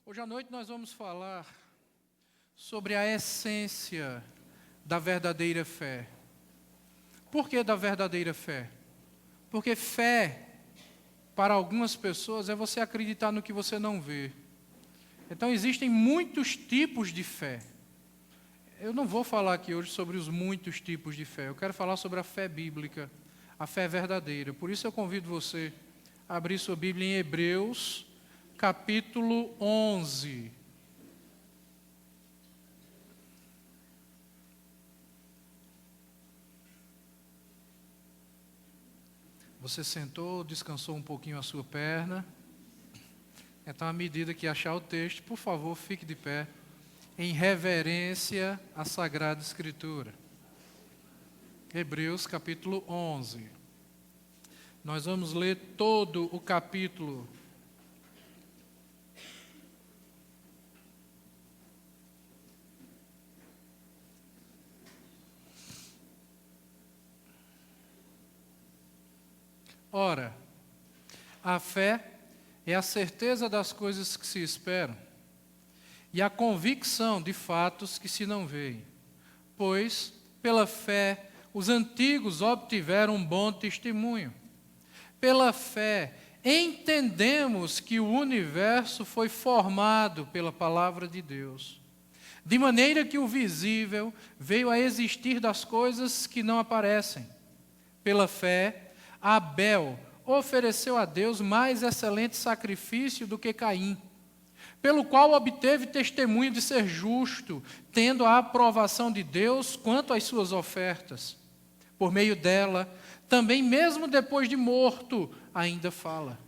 Hoje à noite nós vamos falar sobre a essência da verdadeira fé. Por que da verdadeira fé? Porque fé, para algumas pessoas, é você acreditar no que você não vê. Então existem muitos tipos de fé. Eu não vou falar aqui hoje sobre os muitos tipos de fé. Eu quero falar sobre a fé bíblica, a fé verdadeira. Por isso eu convido você a abrir sua Bíblia em Hebreus, capítulo 11. Você sentou, descansou um pouquinho a sua perna. Então, à medida que achar o texto, por favor, fique de pé, em reverência à Sagrada Escritura. Hebreus, capítulo 11. Nós vamos ler todo o capítulo. Ora, a fé é a certeza das coisas que se esperam e a convicção de fatos que se não veem. Pois, pela fé, os antigos obtiveram um bom testemunho. Pela fé, entendemos que o universo foi formado pela palavra de Deus, de maneira que o visível veio a existir das coisas que não aparecem. Pela fé, Abel ofereceu a Deus mais excelente sacrifício do que Caim, pelo qual obteve testemunho de ser justo, tendo a aprovação de Deus quanto às suas ofertas. Por meio dela, também mesmo depois de morto, ainda fala.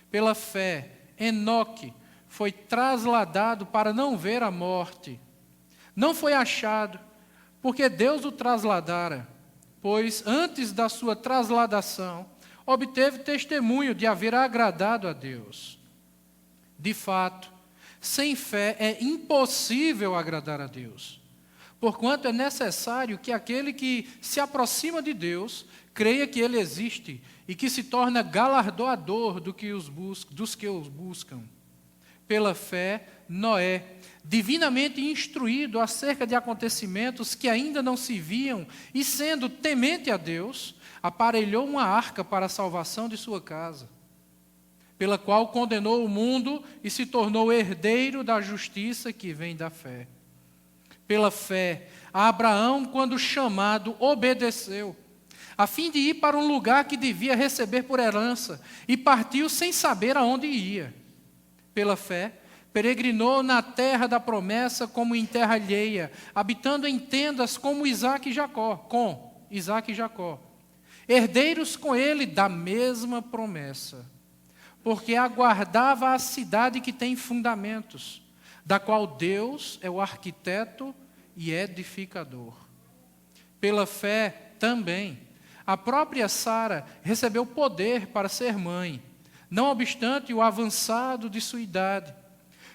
Pela fé, Enoque foi trasladado para não ver a morte. Não foi achado, porque Deus o trasladara, pois antes da sua trasladação, obteve testemunho de haver agradado a Deus. De fato, sem fé é impossível agradar a Deus, porquanto é necessário que aquele que se aproxima de Deus creia que Ele existe e que se torna galardoador dos que os buscam. Pela fé, Noé, divinamente instruído acerca de acontecimentos que ainda não se viam e sendo temente a Deus, aparelhou uma arca para a salvação de sua casa, pela qual condenou o mundo e se tornou herdeiro da justiça que vem da fé. Pela fé, Abraão, quando chamado, obedeceu, a fim de ir para um lugar que devia receber por herança, e partiu sem saber aonde ia. Pela fé, peregrinou na terra da promessa como em terra alheia, habitando em tendas como Isaque e Jacó, herdeiros com ele da mesma promessa, porque aguardava a cidade que tem fundamentos, da qual Deus é o arquiteto e edificador. Pela fé também, a própria Sara recebeu poder para ser mãe, não obstante o avançado de sua idade,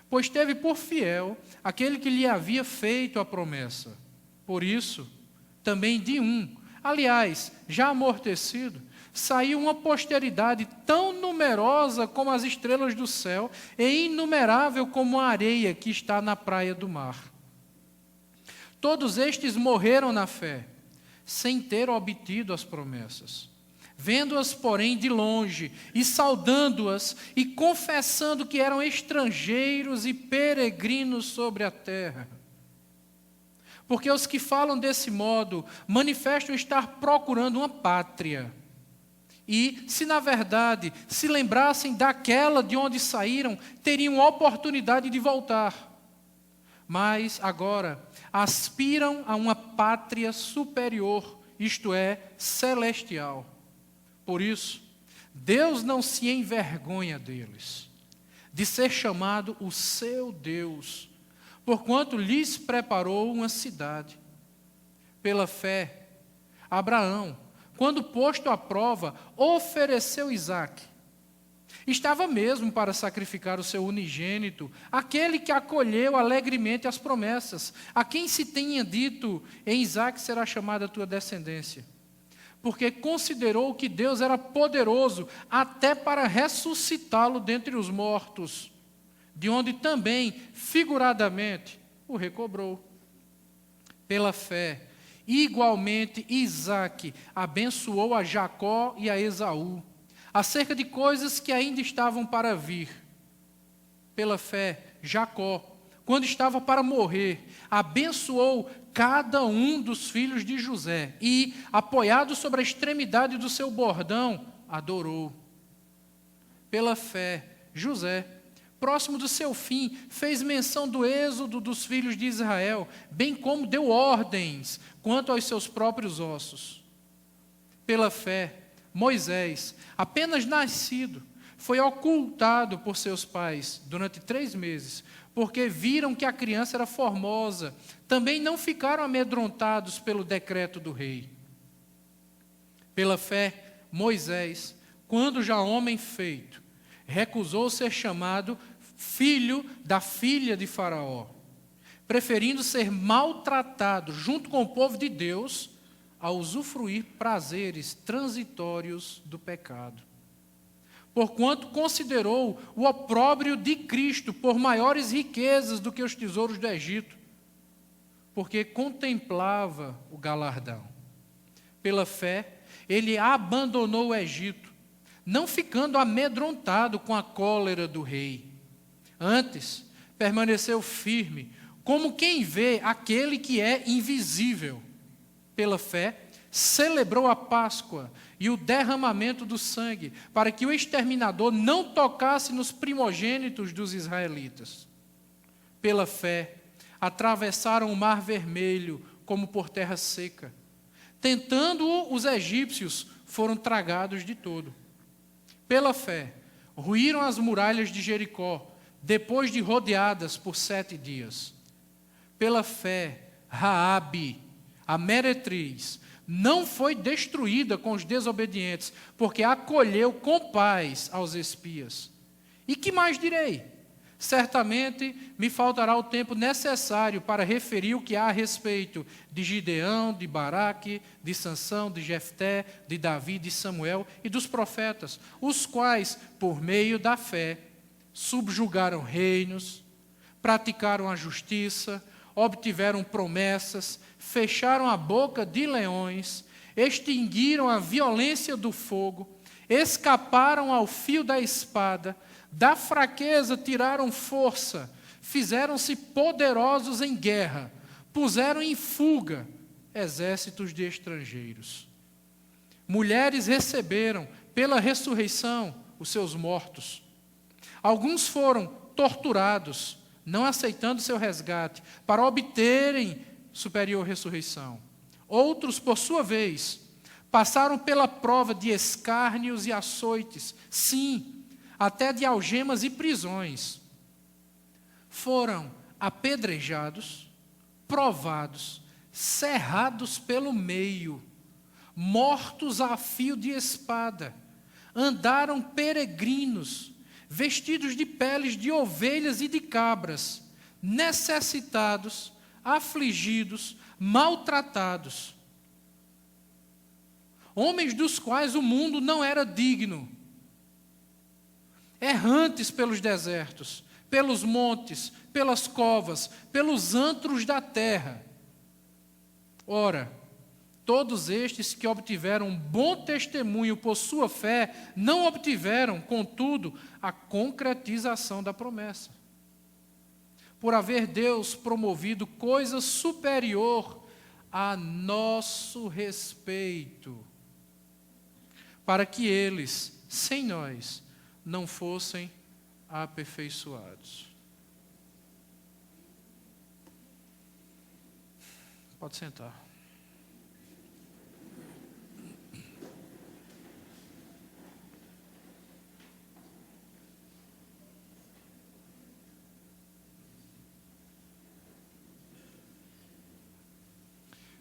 pois teve por fiel aquele que lhe havia feito a promessa. Por isso, também de aliás, já amortecido, saiu uma posteridade tão numerosa como as estrelas do céu e inumerável como a areia que está na praia do mar. Todos estes morreram na fé, sem ter obtido as promessas, vendo-as, porém, de longe, e saudando-as, e confessando que eram estrangeiros e peregrinos sobre a terra. Porque os que falam desse modo manifestam estar procurando uma pátria. E, se na verdade se lembrassem daquela de onde saíram, teriam oportunidade de voltar. Mas, agora, aspiram a uma pátria superior, isto é, celestial. Por isso, Deus não se envergonha deles, de ser chamado o seu Deus, porquanto lhes preparou uma cidade. Pela fé, Abraão, quando posto à prova, ofereceu Isaque. Estava mesmo para sacrificar o seu unigênito, aquele que acolheu alegremente as promessas, a quem se tinha dito, em Isaque será chamada a tua descendência. Porque considerou que Deus era poderoso até para ressuscitá-lo dentre os mortos, de onde também, figuradamente, o recobrou. Pela fé, igualmente Isaque abençoou a Jacó e a Esaú, acerca de coisas que ainda estavam para vir. Pela fé, Jacó, quando estava para morrer, abençoou cada um dos filhos de José e, apoiado sobre a extremidade do seu bordão, adorou. Pela fé, José, próximo do seu fim, fez menção do êxodo dos filhos de Israel, bem como deu ordens quanto aos seus próprios ossos. Pela fé, Moisés, apenas nascido, foi ocultado por seus pais durante 3 meses, porque viram que a criança era formosa. Também não ficaram amedrontados pelo decreto do rei. Pela fé, Moisés, quando já homem feito, recusou ser chamado filho da filha de Faraó, preferindo ser maltratado junto com o povo de Deus a usufruir prazeres transitórios do pecado. Porquanto considerou o opróbrio de Cristo por maiores riquezas do que os tesouros do Egito, porque contemplava o galardão. Pela fé, ele abandonou o Egito, não ficando amedrontado com a cólera do rei. Antes, permaneceu firme, como quem vê aquele que é invisível. Pela fé, celebrou a Páscoa e o derramamento do sangue, para que o exterminador não tocasse nos primogênitos dos israelitas. Pela fé, atravessaram o Mar Vermelho como por terra seca. Tentando-o, os egípcios foram tragados de todo. Pela fé, ruíram as muralhas de Jericó, depois de rodeadas por 7 dias. Pela fé, Raabe, a meretriz, não foi destruída com os desobedientes, porque acolheu com paz aos espias. E que mais direi? Certamente me faltará o tempo necessário para referir o que há a respeito de Gideão, de Baraque, de Sansão, de Jefté, de Davi, de Samuel e dos profetas, os quais, por meio da fé, subjugaram reinos, praticaram a justiça, obtiveram promessas, fecharam a boca de leões, extinguiram a violência do fogo, escaparam ao fio da espada, da fraqueza tiraram força, fizeram-se poderosos em guerra, puseram em fuga exércitos de estrangeiros. Mulheres receberam, pela ressurreição, os seus mortos. Alguns foram torturados, não aceitando seu resgate, para obterem superior ressurreição. Outros, por sua vez, passaram pela prova de escárnios e açoites, sim, até de algemas e prisões. Foram apedrejados, provados, cerrados pelo meio, mortos a fio de espada, andaram peregrinos, vestidos de peles de ovelhas e de cabras, necessitados, afligidos, maltratados. Homens dos quais o mundo não era digno, errantes pelos desertos, pelos montes, pelas covas, pelos antros da terra. Ora, todos estes que obtiveram um bom testemunho por sua fé, não obtiveram, contudo, a concretização da promessa. Por haver Deus promovido coisa superior a nosso respeito, para que eles, sem nós, não fossem aperfeiçoados. Pode sentar.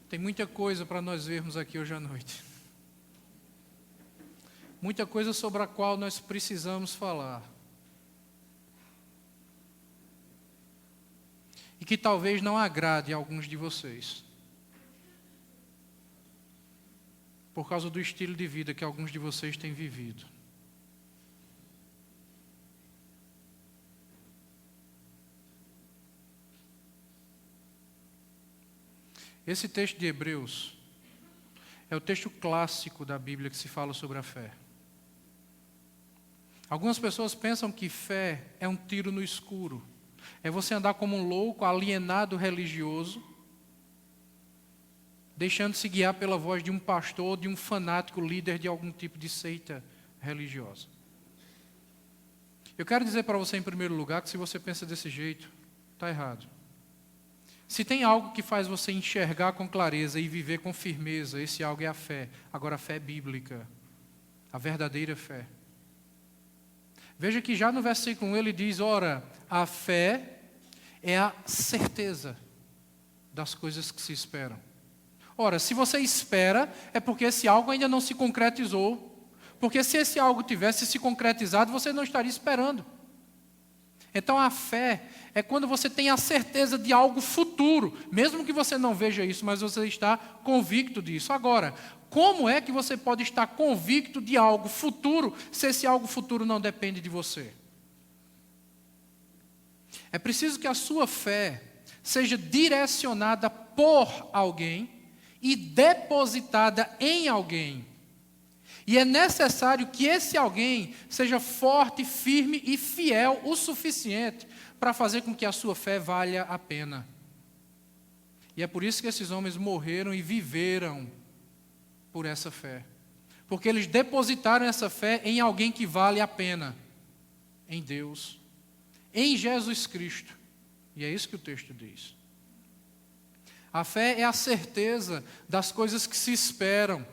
Tem muita coisa para nós vermos aqui hoje à noite. Muita coisa sobre a qual nós precisamos falar. E que talvez não agrade a alguns de vocês. Por causa do estilo de vida que alguns de vocês têm vivido. Esse texto de Hebreus é o texto clássico da Bíblia que se fala sobre a fé. Algumas pessoas pensam que fé é um tiro no escuro. É você andar como um louco, alienado religioso, deixando-se guiar pela voz de um pastor, de um fanático líder de algum tipo de seita religiosa. Eu quero dizer para você, em primeiro lugar, que se você pensa desse jeito, está errado. Se tem algo que faz você enxergar com clareza e viver com firmeza, esse algo é a fé. Agora, a fé bíblica, a verdadeira fé. Veja que já no versículo 1 ele diz, ora, a fé é a certeza das coisas que se esperam. Ora, se você espera, é porque esse algo ainda não se concretizou. Porque se esse algo tivesse se concretizado, você não estaria esperando. Então a fé é quando você tem a certeza de algo futuro, mesmo que você não veja isso, mas você está convicto disso. Agora, como é que você pode estar convicto de algo futuro, se esse algo futuro não depende de você? É preciso que a sua fé seja direcionada por alguém e depositada em alguém. E é necessário que esse alguém seja forte, firme e fiel o suficiente para fazer com que a sua fé valha a pena. E é por isso que esses homens morreram e viveram por essa fé. Porque eles depositaram essa fé em alguém que vale a pena. Em Deus. Em Jesus Cristo. E é isso que o texto diz. A fé é a certeza das coisas que se esperam.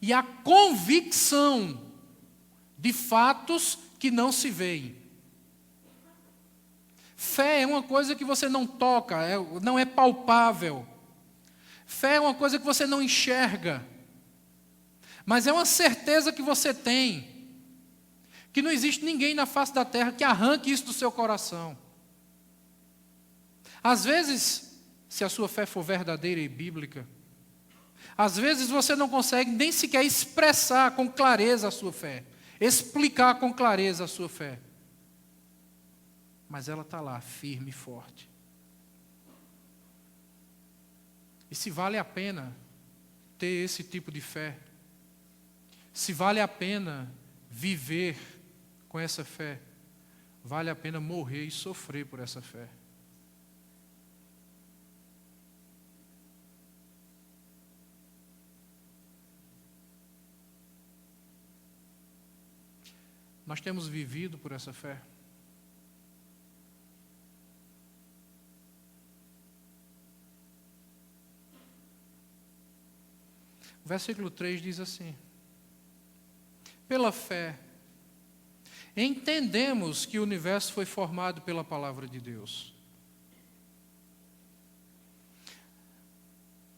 E a convicção de fatos que não se veem. Fé é uma coisa que você não toca, não é palpável. Fé é uma coisa que você não enxerga. Mas é uma certeza que você tem, que não existe ninguém na face da terra que arranque isso do seu coração. Às vezes, se a sua fé for verdadeira e bíblica, às vezes você não consegue nem sequer expressar com clareza a sua fé, explicar com clareza a sua fé. Mas ela está lá, firme e forte. E se vale a pena ter esse tipo de fé, se vale a pena viver com essa fé, vale a pena morrer e sofrer por essa fé. Nós temos vivido por essa fé. O versículo 3 diz assim: pela fé, entendemos que o universo foi formado pela palavra de Deus.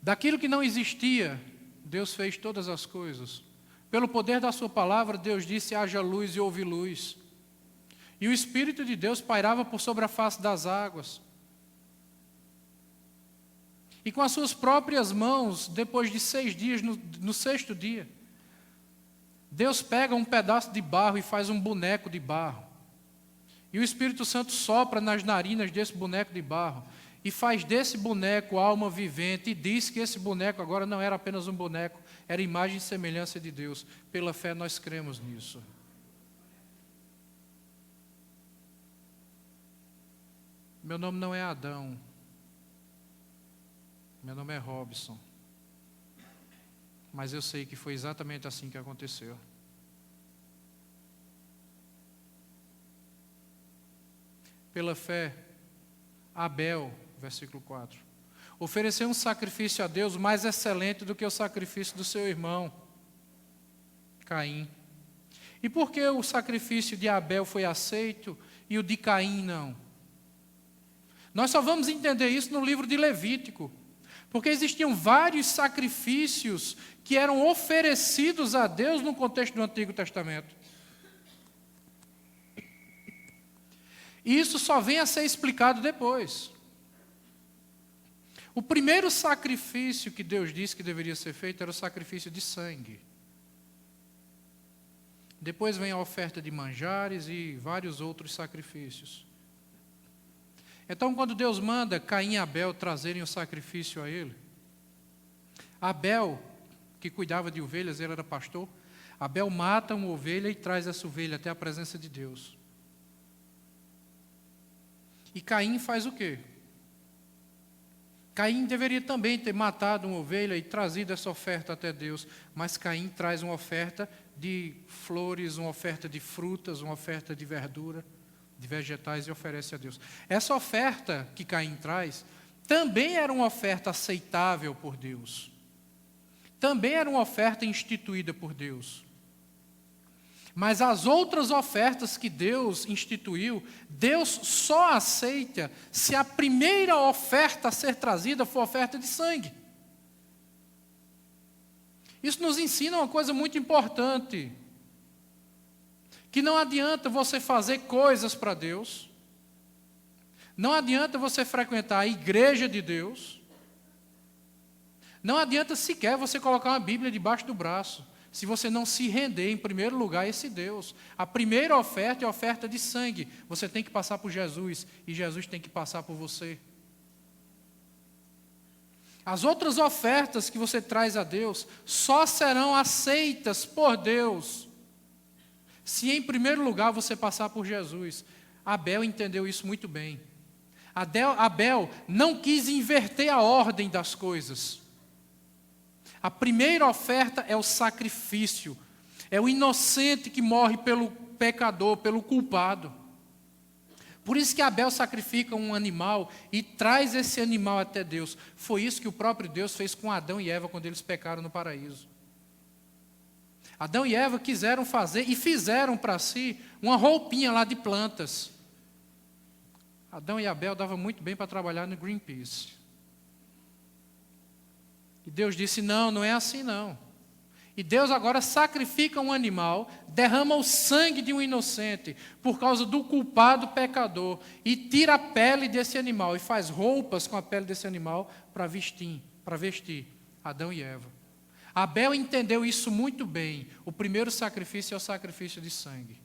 Daquilo que não existia, Deus fez todas as coisas. Pelo poder da sua palavra, Deus disse, haja luz e houve luz. E o Espírito de Deus pairava por sobre a face das águas. E com as suas próprias mãos, depois de 6 dias, no sexto dia, Deus pega um pedaço de barro e faz um boneco de barro. E o Espírito Santo sopra nas narinas desse boneco de barro e faz desse boneco alma vivente e diz que esse boneco agora não era apenas um boneco, era imagem e semelhança de Deus. Pela fé nós cremos nisso. Meu nome não é Adão. Meu nome é Robson. Mas eu sei que foi exatamente assim que aconteceu. Pela fé, Abel, versículo 4, ofereceu um sacrifício a Deus mais excelente do que o sacrifício do seu irmão, Caim. E por que o sacrifício de Abel foi aceito e o de Caim não? Nós só vamos entender isso no livro de Levítico. Porque existiam vários sacrifícios que eram oferecidos a Deus no contexto do Antigo Testamento. E isso só vem a ser explicado depois. O primeiro sacrifício que Deus disse que deveria ser feito era o sacrifício de sangue. Depois vem a oferta de manjares e vários outros sacrifícios. Então, quando Deus manda Caim e Abel trazerem o sacrifício a ele, Abel, que cuidava de ovelhas, ele era pastor, Abel mata uma ovelha e traz essa ovelha até a presença de Deus. E Caim faz o quê? Caim deveria também ter matado uma ovelha e trazido essa oferta até Deus, mas Caim traz uma oferta de flores, uma oferta de frutas, uma oferta de verdura, de vegetais e oferece a Deus. Essa oferta que Caim traz também era uma oferta aceitável por Deus. Também era uma oferta instituída por Deus. Mas as outras ofertas que Deus instituiu, Deus só aceita se a primeira oferta a ser trazida for oferta de sangue. Isso nos ensina uma coisa muito importante. Que não adianta você fazer coisas para Deus. Não adianta você frequentar a igreja de Deus. Não adianta sequer você colocar uma Bíblia debaixo do braço, se você não se render, em primeiro lugar, a esse Deus. A primeira oferta é a oferta de sangue. Você tem que passar por Jesus, e Jesus tem que passar por você. As outras ofertas que você traz a Deus só serão aceitas por Deus se, em primeiro lugar, você passar por Jesus. Abel entendeu isso muito bem. Abel não quis inverter a ordem das coisas. A primeira oferta é o sacrifício. É o inocente que morre pelo pecador, pelo culpado. Por isso que Abel sacrifica um animal e traz esse animal até Deus. Foi isso que o próprio Deus fez com Adão e Eva quando eles pecaram no paraíso. Adão e Eva quiseram fazer e fizeram para si uma roupinha lá de plantas. Adão e Abel davam muito bem para trabalhar no Greenpeace. E Deus disse, não, não é assim não. E Deus agora sacrifica um animal, derrama o sangue de um inocente por causa do culpado pecador e tira a pele desse animal e faz roupas com a pele desse animal para vestir Adão e Eva. Abel entendeu isso muito bem. O primeiro sacrifício é o sacrifício de sangue.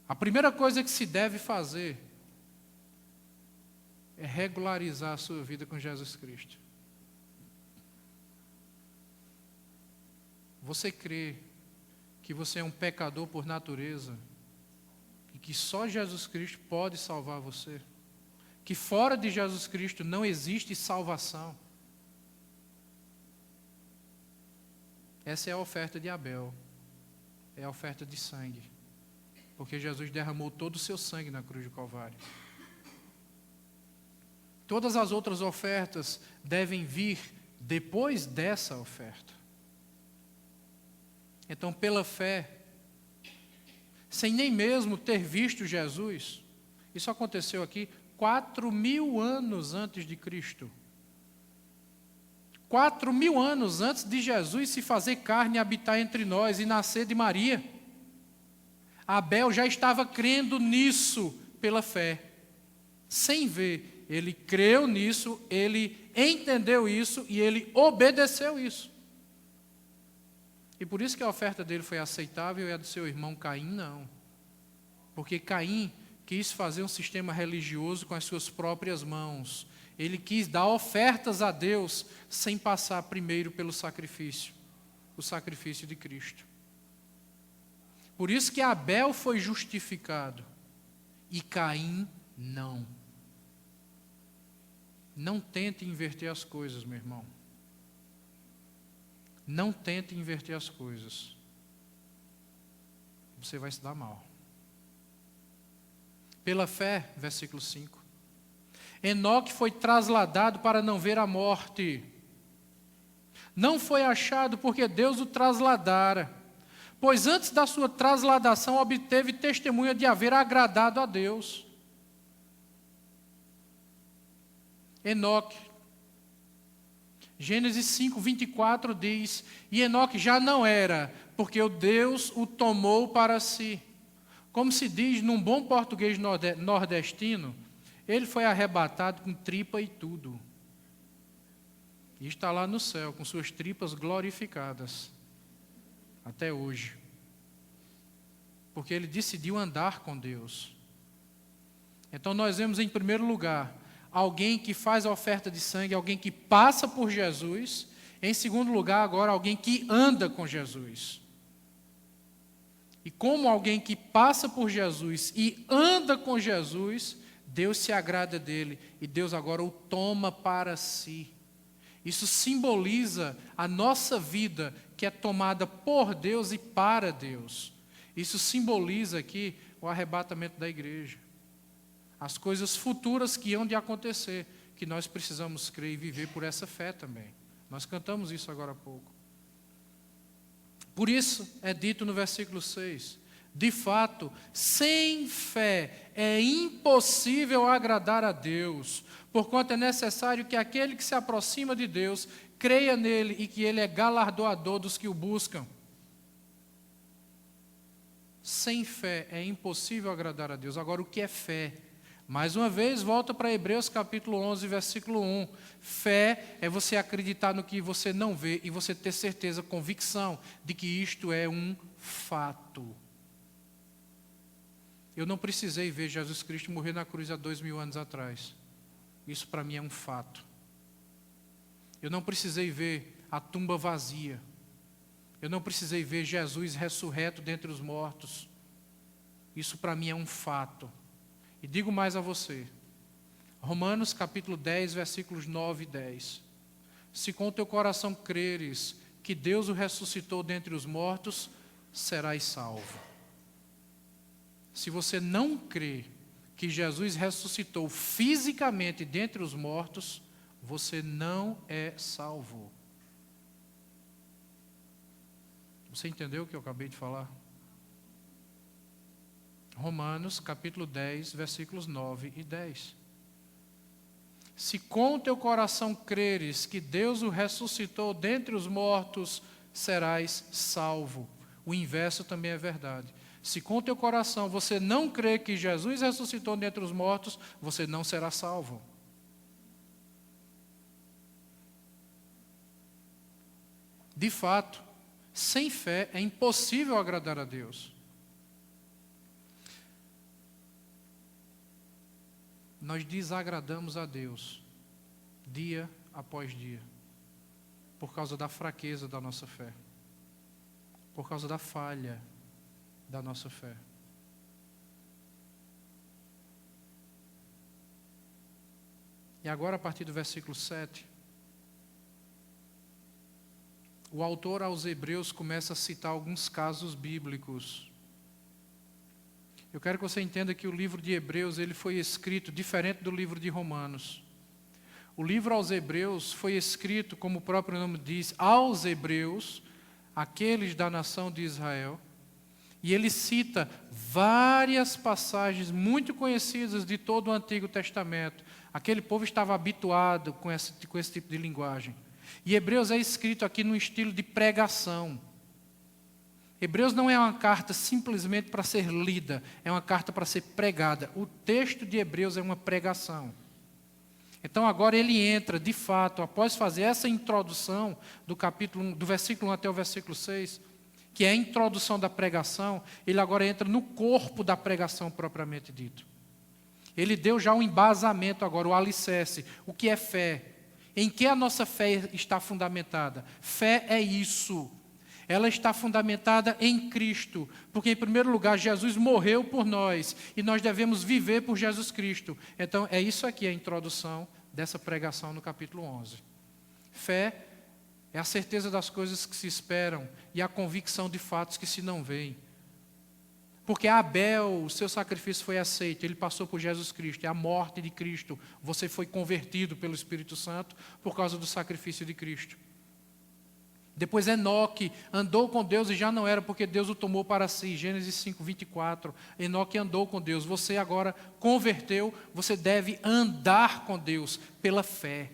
A primeira coisa que se deve fazer é regularizar a sua vida com Jesus Cristo. Você crê que você é um pecador por natureza e que só Jesus Cristo pode salvar você? Que fora de Jesus Cristo não existe salvação? Essa é a oferta de Abel. É a oferta de sangue. Porque Jesus derramou todo o seu sangue na cruz do Calvário. Todas as outras ofertas devem vir depois dessa oferta. Então, pela fé, sem nem mesmo ter visto Jesus, isso aconteceu aqui 4.000 anos antes de Cristo. 4.000 anos antes de Jesus se fazer carne e habitar entre nós e nascer de Maria. Abel já estava crendo nisso pela fé, sem ver. Ele creu nisso, ele entendeu isso e ele obedeceu isso. E por isso que a oferta dele foi aceitável e a do seu irmão Caim não. Porque Caim quis fazer um sistema religioso com as suas próprias mãos. Ele quis dar ofertas a Deus sem passar primeiro pelo sacrifício, o sacrifício de Cristo. Por isso que Abel foi justificado e Caim não. Não tente inverter as coisas, meu irmão. Não tente inverter as coisas. Você vai se dar mal. Pela fé, versículo 5. Enoque foi trasladado para não ver a morte. Não foi achado porque Deus o trasladara. Pois antes da sua trasladação obteve testemunha de haver agradado a Deus. Enoque. Gênesis 5, 24 diz, e Enoque já não era, porque o Deus o tomou para si. Como se diz num bom português nordestino, ele foi arrebatado com tripa e tudo. E está lá no céu, com suas tripas glorificadas, até hoje. Porque ele decidiu andar com Deus. Então nós vemos em primeiro lugar alguém que faz a oferta de sangue, alguém que passa por Jesus. Em segundo lugar, agora, alguém que anda com Jesus. E como alguém que passa por Jesus e anda com Jesus, Deus se agrada dele e Deus agora o toma para si. Isso simboliza a nossa vida que é tomada por Deus e para Deus. Isso simboliza aqui o arrebatamento da igreja. As coisas futuras que hão de acontecer, que nós precisamos crer e viver por essa fé também. Nós cantamos isso agora há pouco. Por isso é dito no versículo 6, de fato, sem fé é impossível agradar a Deus, porquanto é necessário que aquele que se aproxima de Deus creia nele e que ele é galardoador dos que o buscam. Sem fé é impossível agradar a Deus. Agora, o que é fé? Mais uma vez, volta para Hebreus capítulo 11, versículo 1. Fé é você acreditar no que você não vê e você ter certeza, convicção de que isto é um fato. Eu não precisei ver Jesus Cristo morrer na cruz há 2000 anos atrás. Isso para mim é um fato. Eu não precisei ver a tumba vazia. Eu não precisei ver Jesus ressurreto dentre os mortos. Isso para mim é um fato. E digo mais a você. Romanos capítulo 10, versículos 9 e 10. Se com teu coração creres que Deus o ressuscitou dentre os mortos, serás salvo. Se você não crê que Jesus ressuscitou fisicamente dentre os mortos, você não é salvo. Você entendeu o que eu acabei de falar? Romanos capítulo 10, versículos 9 e 10. Se com teu coração creres que Deus o ressuscitou dentre os mortos, serás salvo. O inverso também é verdade. Se com teu coração você não crê que Jesus ressuscitou dentre os mortos, você não será salvo. De fato, sem fé é impossível agradar a Deus. Nós desagradamos a Deus dia após dia, por causa da fraqueza da nossa fé, por causa da falha da nossa fé. E agora, a partir do versículo 7, o autor aos Hebreus começa a citar alguns casos bíblicos. Eu quero que você entenda que o livro de Hebreus ele foi escrito diferente do livro de Romanos. O livro aos Hebreus foi escrito, como o próprio nome diz, aos Hebreus, aqueles da nação de Israel. E ele cita várias passagens muito conhecidas de todo o Antigo Testamento. Aquele povo estava habituado com esse tipo de linguagem. E Hebreus é escrito aqui num estilo de pregação. Hebreus não é uma carta simplesmente para ser lida, é uma carta para ser pregada. O texto de Hebreus é uma pregação. Então agora ele entra, de fato, após fazer essa introdução do capítulo 1, do versículo 1 até o versículo 6, que é a introdução da pregação, ele agora entra no corpo da pregação propriamente dito. Ele deu já um embasamento agora, o alicerce, o que é fé. Em que a nossa fé está fundamentada? Fé é isso. Ela está fundamentada em Cristo, porque em primeiro lugar Jesus morreu por nós e nós devemos viver por Jesus Cristo. Então é isso aqui a introdução dessa pregação no capítulo 11. Fé é a certeza das coisas que se esperam e a convicção de fatos que se não veem. Porque Abel, o seu sacrifício foi aceito, ele passou por Jesus Cristo, é a morte de Cristo. Você foi convertido pelo Espírito Santo por causa do sacrifício de Cristo. Depois Enoque andou com Deus e já não era porque Deus o tomou para si. Gênesis 5, 24. Enoque andou com Deus. Você agora converteu, você deve andar com Deus pela fé.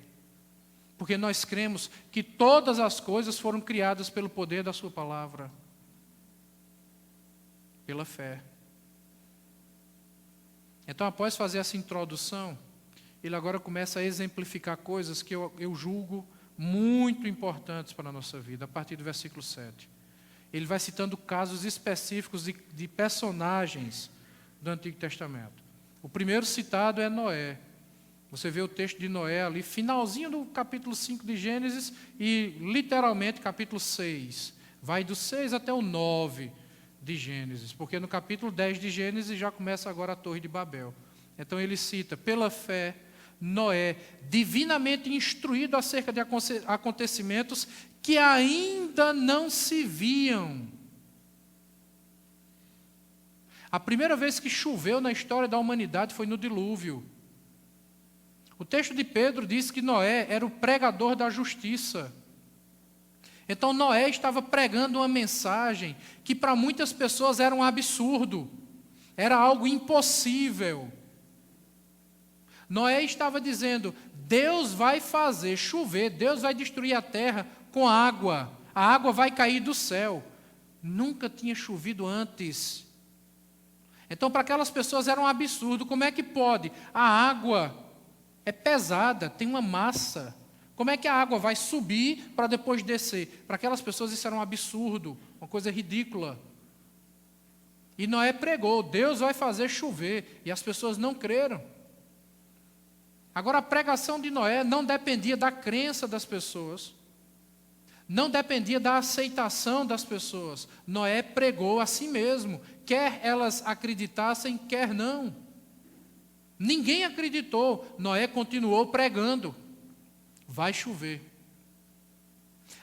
Porque nós cremos que todas as coisas foram criadas pelo poder da sua palavra. Pela fé. Então, após fazer essa introdução, ele agora começa a exemplificar coisas que eu julgo muito importantes para a nossa vida, a partir do versículo 7. Ele vai citando casos específicos de personagens do Antigo Testamento. O primeiro citado é Noé. Você vê o texto de Noé ali, finalzinho do capítulo 5 de Gênesis e literalmente capítulo 6. Vai do 6 até o 9 de Gênesis, porque no capítulo 10 de Gênesis já começa agora a Torre de Babel. Então ele cita, pela fé, Noé, divinamente instruído acerca de acontecimentos que ainda não se viam. A primeira vez que choveu na história da humanidade foi no dilúvio. O texto de Pedro diz que Noé era o pregador da justiça. Então Noé estava pregando uma mensagem que para muitas pessoas era um absurdo, era algo impossível. Noé estava dizendo, Deus vai fazer chover, Deus vai destruir a terra com água, a água vai cair do céu. Nunca tinha chovido antes. Então para aquelas pessoas era um absurdo, como é que pode? A água é pesada, tem uma massa. Como é que a água vai subir para depois descer? Para aquelas pessoas isso era um absurdo, uma coisa ridícula. E Noé pregou, Deus vai fazer chover, e as pessoas não creram. Agora a pregação de Noé não dependia da crença das pessoas, não dependia da aceitação das pessoas. Noé pregou a si mesmo, quer elas acreditassem, quer não. Ninguém acreditou, Noé continuou pregando. Vai chover.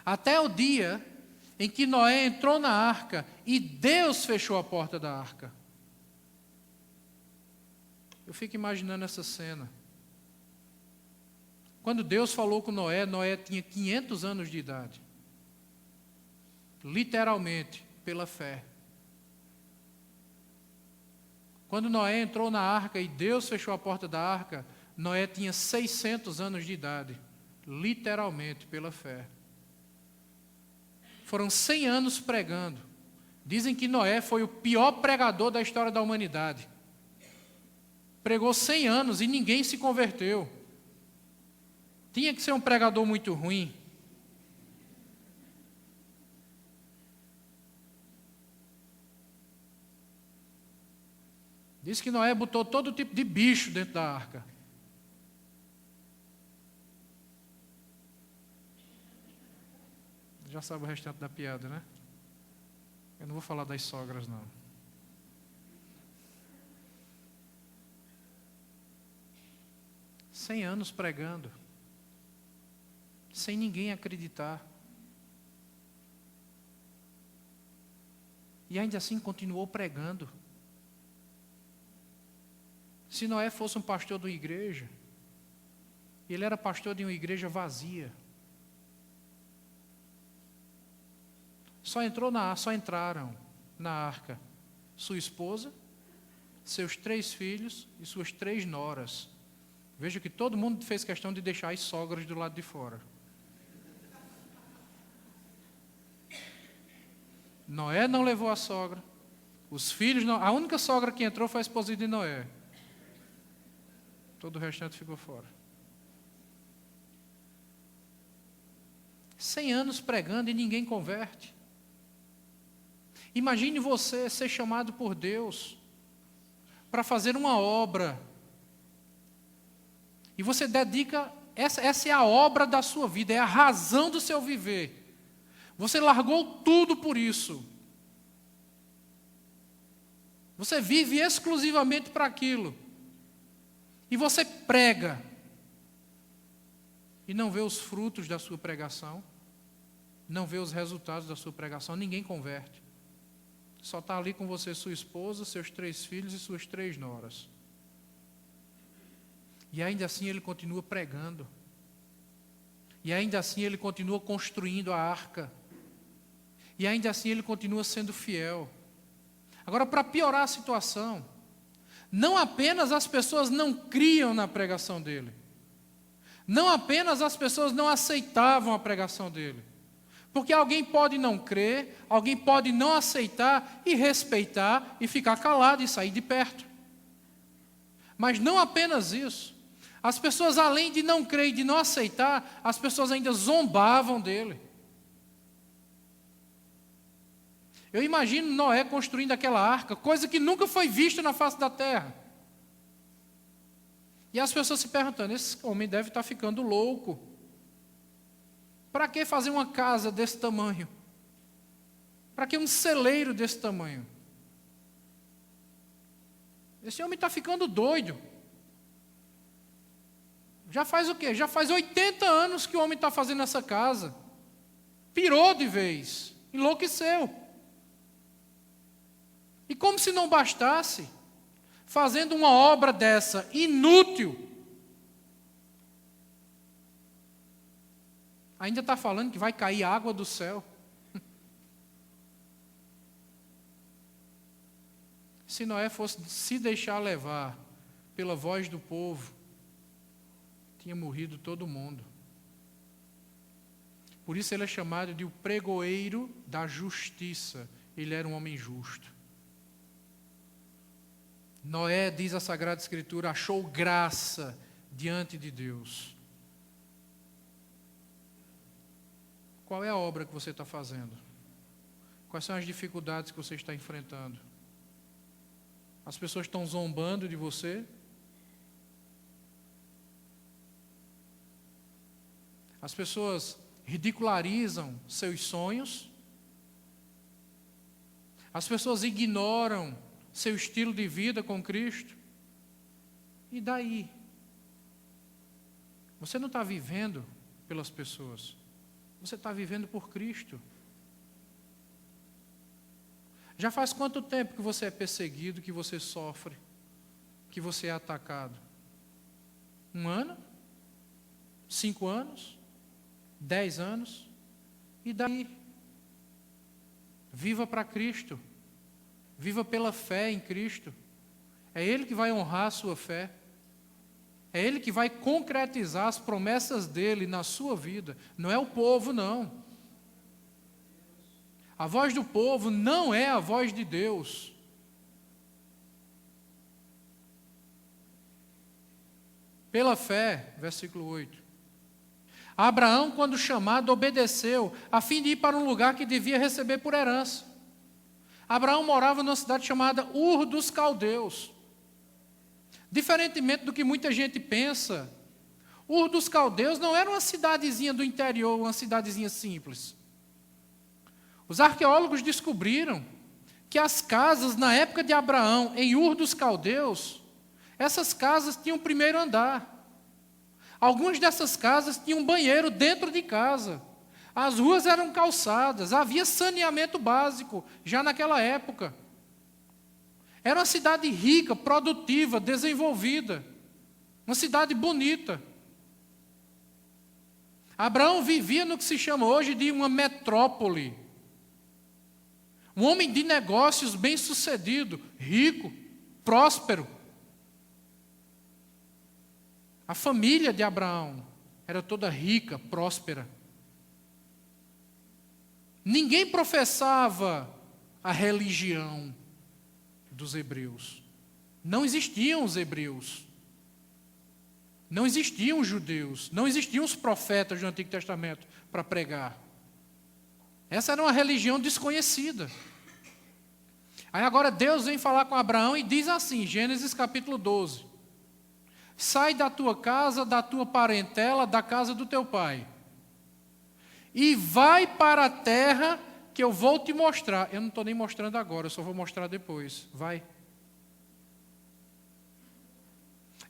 Até o dia em que Noé entrou na arca e Deus fechou a porta da arca. Eu fico imaginando essa cena. Quando Deus falou com Noé, Noé tinha 500 anos de idade. Literalmente, pela fé. Quando Noé entrou na arca e Deus fechou a porta da arca, Noé tinha 600 anos de idade. Literalmente, pela fé. Foram 100 anos pregando. Dizem que Noé foi o pior pregador da história da humanidade. Pregou 100 anos e ninguém se converteu. Tinha que ser um pregador muito ruim. Diz que Noé botou todo tipo de bicho dentro da arca. Já sabe o restante da piada, né? Eu não vou falar das sogras, não. Cem anos pregando, sem ninguém acreditar. E ainda assim continuou pregando. Se Noé fosse um pastor de uma igreja, ele era pastor de uma igreja vazia. Só entraram na arca sua esposa, seus 3 filhos e suas 3 noras. Veja que todo mundo fez questão de deixar as sogras do lado de fora. Noé não levou a sogra. Os filhos não. A única sogra que entrou foi a esposa de Noé. Todo o restante ficou fora. 100 anos pregando e ninguém converte. Imagine você ser chamado por Deus para fazer uma obra. E você dedica, essa é a obra da sua vida, é a razão do seu viver. Você largou tudo por isso. Você vive exclusivamente para aquilo. E você prega. E não vê os frutos da sua pregação. Não vê os resultados da sua pregação. Ninguém converte. Só está ali com você sua esposa, seus 3 filhos e suas 3 noras. E ainda assim ele continua pregando. E ainda assim ele continua construindo a arca. E ainda assim ele continua sendo fiel. Agora, para piorar a situação, não apenas as pessoas não criam na pregação dele. Não apenas as pessoas não aceitavam a pregação dele. Porque alguém pode não crer, alguém pode não aceitar e respeitar e ficar calado e sair de perto. Mas não apenas isso. As pessoas, além de não crer e de não aceitar, as pessoas ainda zombavam dele. Eu imagino Noé construindo aquela arca, coisa que nunca foi vista na face da terra. E as pessoas se perguntando, esse homem deve estar ficando louco. Para que fazer uma casa desse tamanho? Para que um celeiro desse tamanho? Esse homem está ficando doido. Já faz o quê? Já faz 80 anos que o homem está fazendo essa casa. Pirou de vez, enlouqueceu. E como se não bastasse, fazendo uma obra dessa inútil, ainda está falando que vai cair água do céu. Se Noé fosse se deixar levar pela voz do povo, tinha morrido todo mundo. Por isso ele é chamado de o pregoeiro da justiça. Ele era um homem justo. Noé, diz a Sagrada Escritura, achou graça diante de Deus. Qual é a obra que você está fazendo? Quais são as dificuldades que você está enfrentando? As pessoas estão zombando de você? As pessoas ridicularizam seus sonhos? As pessoas ignoram seu estilo de vida com Cristo? E daí? Você não está vivendo pelas pessoas. Você está vivendo por Cristo. Já faz quanto tempo que você é perseguido, que você sofre, que você é atacado? 1 ano? 5 anos? 10 anos? E daí? Viva para Cristo. Viva pela fé em Cristo. É Ele que vai honrar a sua fé. É Ele que vai concretizar as promessas dEle na sua vida. Não é o povo, não. A voz do povo não é a voz de Deus. Pela fé, versículo 8. Abraão, quando chamado, obedeceu, a fim de ir para um lugar que devia receber por herança. Abraão morava numa cidade chamada Ur dos Caldeus. Diferentemente do que muita gente pensa, Ur dos Caldeus não era uma cidadezinha do interior, uma cidadezinha simples. Os arqueólogos descobriram que as casas, na época de Abraão, em Ur dos Caldeus, essas casas tinham o primeiro andar. Algumas dessas casas tinham banheiro dentro de casa. As ruas eram calçadas, havia saneamento básico, já naquela época. Era uma cidade rica, produtiva, desenvolvida. Uma cidade bonita. Abraão vivia no que se chama hoje de uma metrópole. Um homem de negócios bem-sucedido, rico, próspero. A família de Abraão era toda rica, próspera. Ninguém professava a religião dos hebreus. Não existiam os hebreus. Não existiam os judeus. Não existiam os profetas do Antigo Testamento para pregar. Essa era uma religião desconhecida. Aí agora Deus vem falar com Abraão e diz assim, Gênesis capítulo 12. Sai da tua casa, da tua parentela, da casa do teu pai. E vai para a terra que eu vou te mostrar. Eu não estou nem mostrando agora, eu só vou mostrar depois. Vai.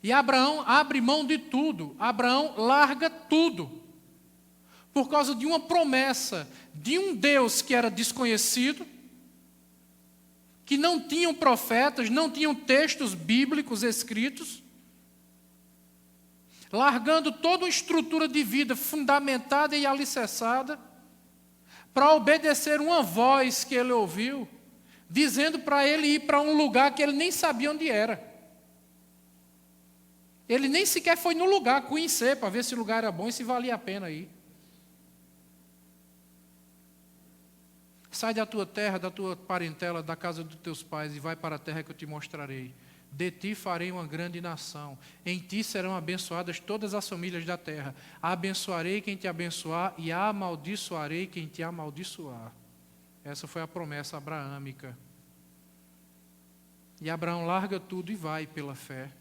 E Abraão abre mão de tudo. Abraão larga tudo. Por causa de uma promessa de um Deus que era desconhecido, que não tinham profetas, não tinham textos bíblicos escritos, largando toda uma estrutura de vida fundamentada e alicerçada, para obedecer uma voz que ele ouviu, dizendo para ele ir para um lugar que ele nem sabia onde era. Ele nem sequer foi no lugar conhecer, para ver se o lugar era bom e se valia a pena ir. Sai da tua terra, da tua parentela, da casa dos teus pais e vai para a terra que eu te mostrarei. De ti farei uma grande nação. Em ti serão abençoadas todas as famílias da terra. Abençoarei quem te abençoar e amaldiçoarei quem te amaldiçoar. Essa foi a promessa abraâmica. E Abraão larga tudo e vai pela fé.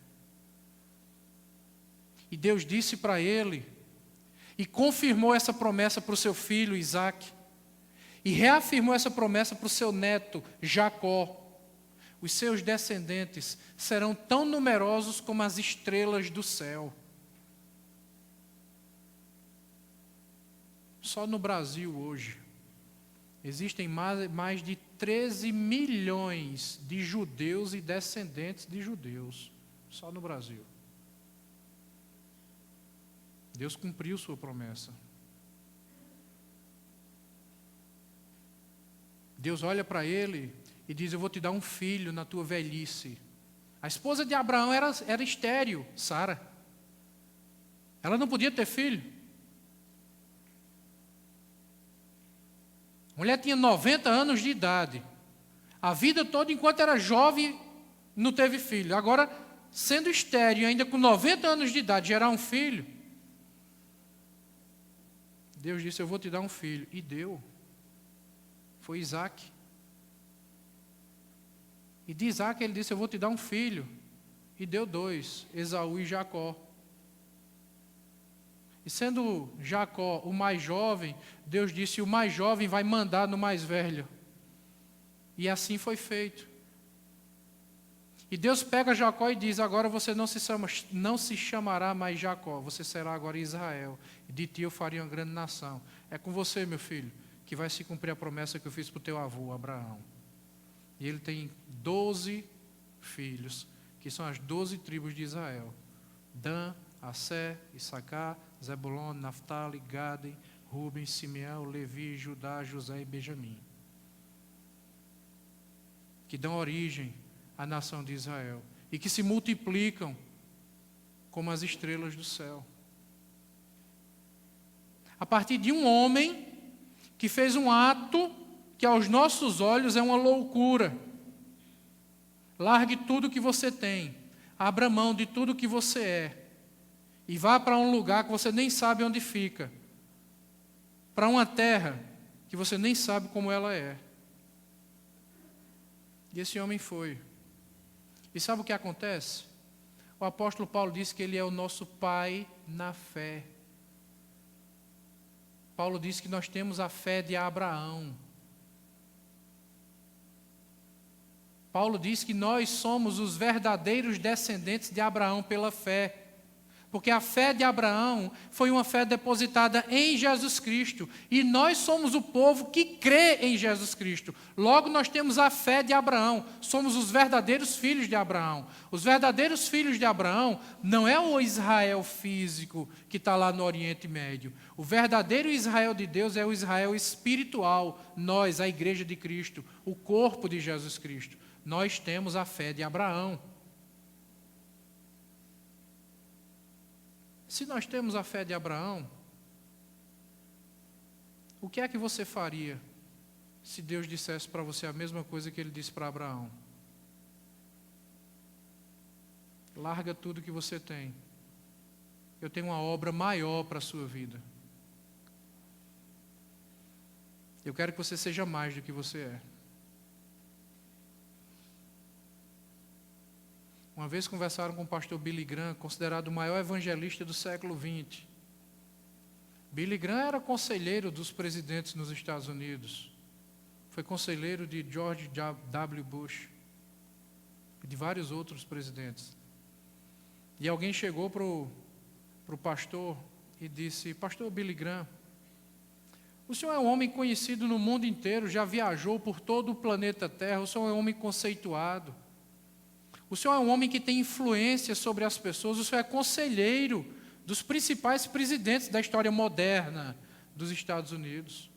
E Deus disse para ele, e confirmou essa promessa para o seu filho Isaque, e reafirmou essa promessa para o seu neto Jacó. Os seus descendentes serão tão numerosos como as estrelas do céu. Só no Brasil hoje, existem mais de 13 milhões de judeus e descendentes de judeus. Só no Brasil. Deus cumpriu sua promessa. Deus olha para ele e diz: eu vou te dar um filho na tua velhice. A esposa de Abraão era estéril, Sara. Ela não podia ter filho. A mulher tinha 90 anos de idade. A vida toda, enquanto era jovem, não teve filho. Agora, sendo estéril, ainda com 90 anos de idade, gerar um filho. Deus disse: eu vou te dar um filho. E deu. Foi Isaque. E de Isaque ele disse: eu vou te dar um filho. E deu 2, Esaú e Jacó. E sendo Jacó o mais jovem, Deus disse: o mais jovem vai mandar no mais velho. E assim foi feito. E Deus pega Jacó e diz: agora você não se chamará mais Jacó, você será agora Israel. E de ti eu faria uma grande nação. É com você, meu filho, que vai se cumprir a promessa que eu fiz para o teu avô, Abraão. E ele tem 12 filhos, que são as 12 tribos de Israel. Dan, Assé, Issacar, Zebulon, Naftali, Gade, Ruben, Simeão, Levi, Judá, José e Benjamim, que dão origem à nação de Israel e que se multiplicam como as estrelas do céu. A partir de um homem que fez um ato que aos nossos olhos é uma loucura. Largue tudo que você tem, abra mão de tudo que você é e vá para um lugar que você nem sabe onde fica, para uma terra que você nem sabe como ela é. E esse homem foi. E sabe o que acontece? O apóstolo Paulo disse que ele é o nosso pai na fé. Paulo disse que nós temos a fé de Abraão. Paulo diz que nós somos os verdadeiros descendentes de Abraão pela fé. Porque a fé de Abraão foi uma fé depositada em Jesus Cristo. E nós somos o povo que crê em Jesus Cristo. Logo, nós temos a fé de Abraão. Somos os verdadeiros filhos de Abraão. Os verdadeiros filhos de Abraão não é o Israel físico que está lá no Oriente Médio. O verdadeiro Israel de Deus é o Israel espiritual. Nós, a igreja de Cristo, o corpo de Jesus Cristo. Nós temos a fé de Abraão. Se nós temos a fé de Abraão, o que é que você faria se Deus dissesse para você a mesma coisa que ele disse para Abraão? Larga tudo que você tem. Eu tenho uma obra maior para a sua vida. Eu quero que você seja mais do que você é. Uma vez conversaram com o pastor Billy Graham, considerado o maior evangelista do século XX. Billy Graham era conselheiro dos presidentes nos Estados Unidos. Foi conselheiro de George W. Bush e de vários outros presidentes. E alguém chegou para o pastor e disse: pastor Billy Graham, o senhor é um homem conhecido no mundo inteiro, já viajou por todo o planeta Terra, o senhor é um homem conceituado. O senhor é um homem que tem influência sobre as pessoas, o senhor é conselheiro dos principais presidentes da história moderna dos Estados Unidos.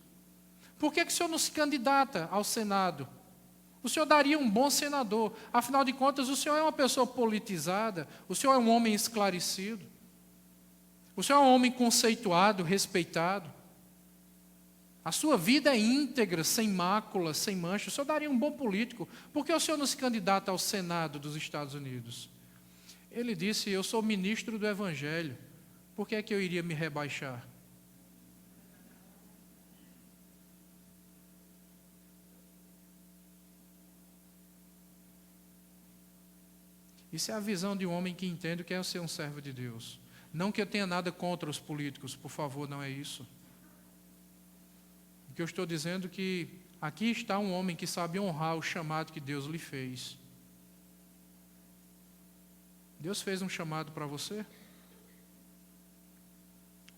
Por que o senhor não se candidata ao Senado? O senhor daria um bom senador. Afinal de contas, o senhor é uma pessoa politizada, o senhor é um homem esclarecido, o senhor é um homem conceituado, respeitado. A sua vida é íntegra, sem mácula, sem mancha. O senhor daria um bom político. Por que o senhor não se candidata ao Senado dos Estados Unidos? Ele disse: eu sou ministro do Evangelho. Por que é que eu iria me rebaixar? Isso é a visão de um homem que entende o que é ser um servo de Deus. Não que eu tenha nada contra os políticos, por favor, não é isso. O que eu estou dizendo é que aqui está um homem que sabe honrar o chamado que Deus lhe fez. Deus fez um chamado para você?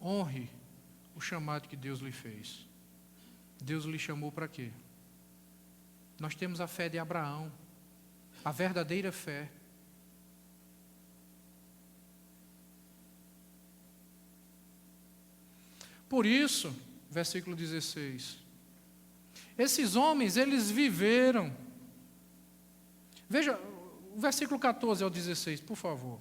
Honre o chamado que Deus lhe fez. Deus lhe chamou para quê? Nós temos a fé de Abraão, a verdadeira fé. Por isso, versículo 16, esses homens, eles viveram. Veja, o versículo 14 ao 16, por favor.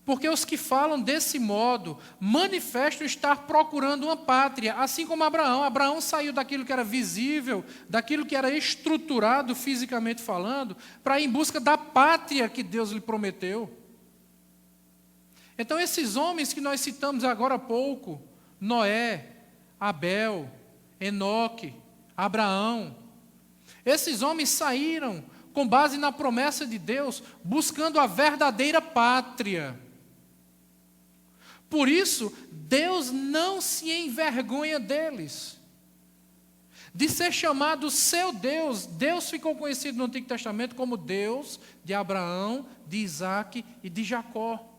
Porque os que falam desse modo manifestam estar procurando uma pátria, assim como Abraão. Abraão saiu daquilo que era visível, daquilo que era estruturado fisicamente falando, para ir em busca da pátria que Deus lhe prometeu. Então esses homens que nós citamos agora há pouco, Noé, Abel, Enoque, Abraão, esses homens saíram com base na promessa de Deus, buscando a verdadeira pátria. Por isso, Deus não se envergonha deles, de ser chamado seu Deus. Deus ficou conhecido no Antigo Testamento como Deus de Abraão, de Isaque e de Jacó.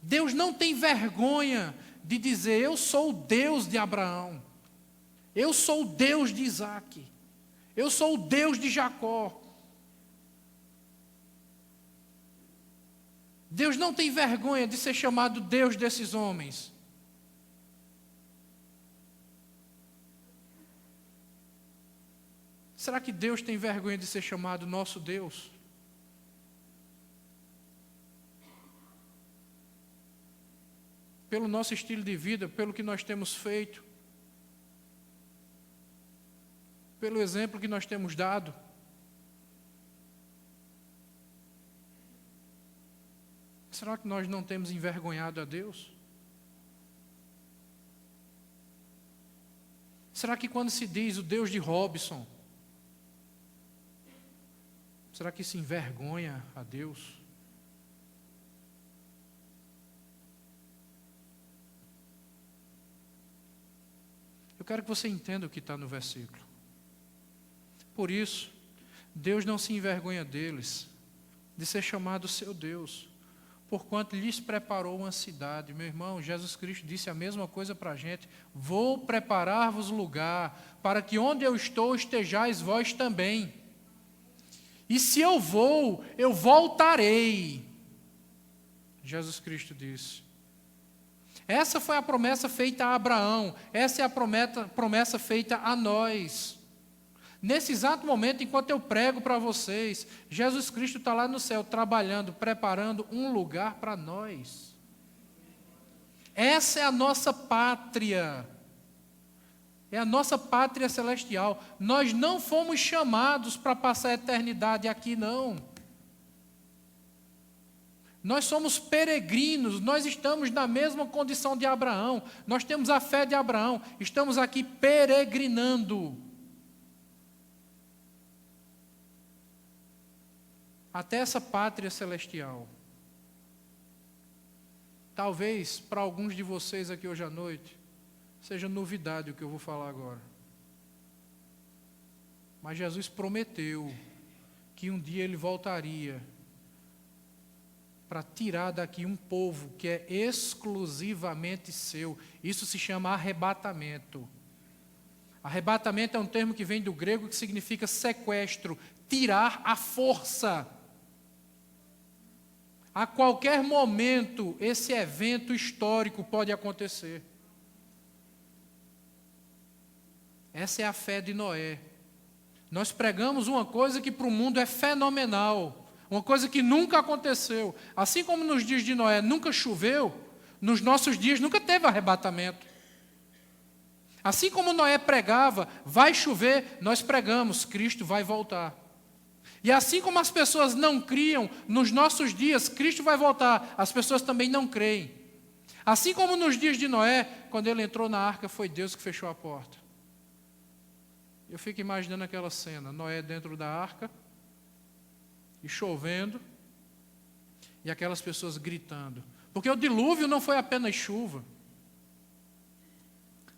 Deus não tem vergonha de dizer: eu sou o Deus de Abraão, eu sou o Deus de Isaque, eu sou o Deus de Jacó. Deus não tem vergonha de ser chamado Deus desses homens. Será que Deus tem vergonha de ser chamado nosso Deus? Pelo nosso estilo de vida, pelo que nós temos feito, pelo exemplo que nós temos dado. Será que nós não temos envergonhado a Deus? Será que quando se diz o Deus de Robson, será que se envergonha a Deus? Eu quero que você entenda o que está no versículo. Por isso, Deus não se envergonha deles, de ser chamado seu Deus, porquanto lhes preparou uma cidade. Meu irmão, Jesus Cristo disse a mesma coisa para a gente: vou preparar-vos lugar, para que onde eu estou estejais vós também. E se eu vou, eu voltarei. Jesus Cristo disse. Essa foi a promessa feita a Abraão, essa é a promessa feita a nós. Nesse exato momento, enquanto eu prego para vocês, Jesus Cristo está lá no céu, trabalhando, preparando um lugar para nós. Essa é a nossa pátria. É a nossa pátria celestial. Nós não fomos chamados para passar a eternidade aqui, não. Nós somos peregrinos, nós estamos na mesma condição de Abraão. Nós temos a fé de Abraão, estamos aqui peregrinando. Até essa pátria celestial. Talvez para alguns de vocês aqui hoje à noite seja novidade o que eu vou falar agora. Mas Jesus prometeu que um dia Ele voltaria para tirar daqui um povo que é exclusivamente seu. Isso se chama arrebatamento. Arrebatamento é um termo que vem do grego que significa sequestro, tirar à força. A qualquer momento, esse evento histórico pode acontecer. Essa é a fé de Noé. Nós pregamos uma coisa que para o mundo é fenomenal, uma coisa que nunca aconteceu. Assim como nos dias de Noé nunca choveu, nos nossos dias nunca teve arrebatamento. Assim como Noé pregava, vai chover, nós pregamos, Cristo vai voltar. E assim como as pessoas não criam, nos nossos dias, Cristo vai voltar, as pessoas também não creem. Assim como nos dias de Noé, quando ele entrou na arca, foi Deus que fechou a porta. Eu fico imaginando aquela cena, Noé dentro da arca, e chovendo, e aquelas pessoas gritando. Porque o dilúvio não foi apenas chuva.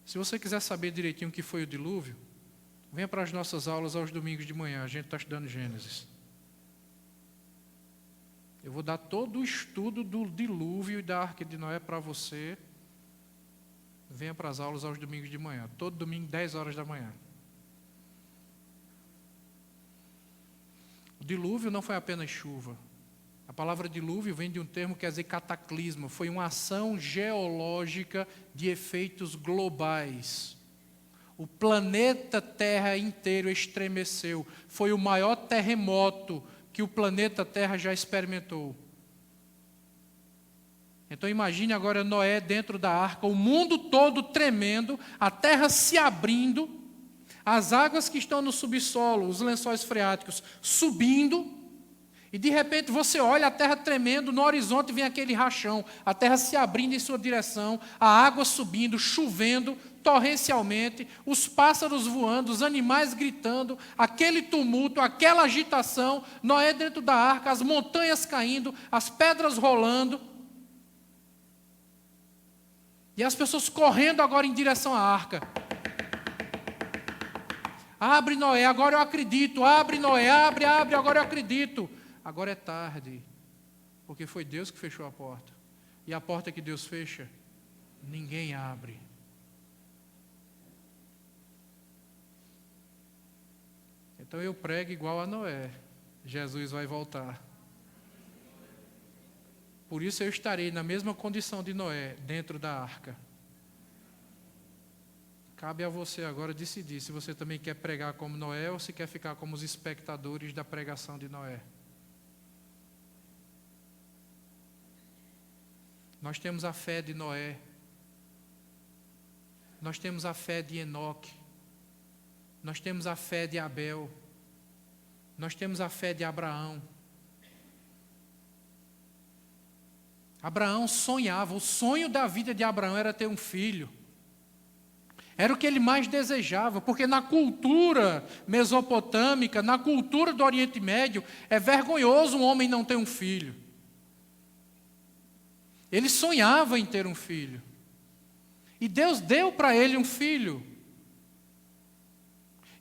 Se você quiser saber direitinho o que foi o dilúvio, venha para as nossas aulas aos domingos de manhã, a gente está estudando Gênesis. Eu vou dar todo o estudo do dilúvio e da Arca de Noé para você. Venha para as aulas aos domingos de manhã, todo domingo, 10 horas da manhã. O dilúvio não foi apenas chuva. A palavra dilúvio vem de um termo que quer dizer cataclisma. Foi uma ação geológica de efeitos globais. O planeta Terra inteiro estremeceu. Foi o maior terremoto que o planeta Terra já experimentou. Então imagine agora Noé dentro da arca, o mundo todo tremendo, a terra se abrindo, as águas que estão no subsolo, os lençóis freáticos, subindo, e de repente você olha a terra tremendo, no horizonte vem aquele rachão, a terra se abrindo em sua direção, a água subindo, chovendo torrencialmente, os pássaros voando, os animais gritando, aquele tumulto, aquela agitação, Noé dentro da arca, as montanhas caindo, as pedras rolando, e as pessoas correndo agora em direção à arca. Abre, Noé, agora eu acredito. Abre, Noé, abre, agora eu acredito. Agora é tarde, porque foi Deus que fechou a porta. E a porta que Deus fecha, ninguém abre. Então eu prego igual a Noé. Jesus vai voltar. Por isso eu estarei na mesma condição de Noé, dentro da arca. Cabe a você agora decidir se você também quer pregar como Noé ou se quer ficar como os espectadores da pregação de Noé. Nós temos a fé de Noé. Nós temos a fé de Enoque. Nós temos a fé de Abel. Nós temos a fé de Abraão. Abraão sonhava, o sonho da vida de Abraão era ter um filho. Era o que ele mais desejava, porque na cultura mesopotâmica, na cultura do Oriente Médio, é vergonhoso um homem não ter um filho. Ele sonhava em ter um filho. E Deus deu para ele um filho.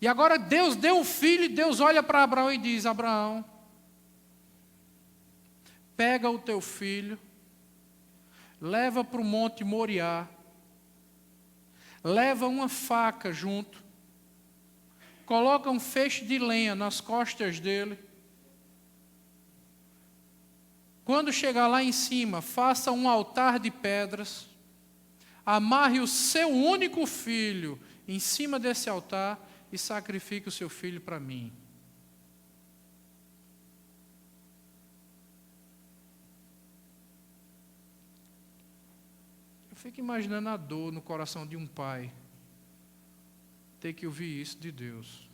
E agora Deus deu um filho e Deus olha para Abraão e diz: Abraão, pega o teu filho, leva para o Monte Moriá, leva uma faca junto, coloca um feixe de lenha nas costas dele. Quando chegar lá em cima, faça um altar de pedras, amarre o seu único filho em cima desse altar e sacrifique o seu filho para mim. Eu fico imaginando a dor no coração de um pai ter que ouvir isso de Deus.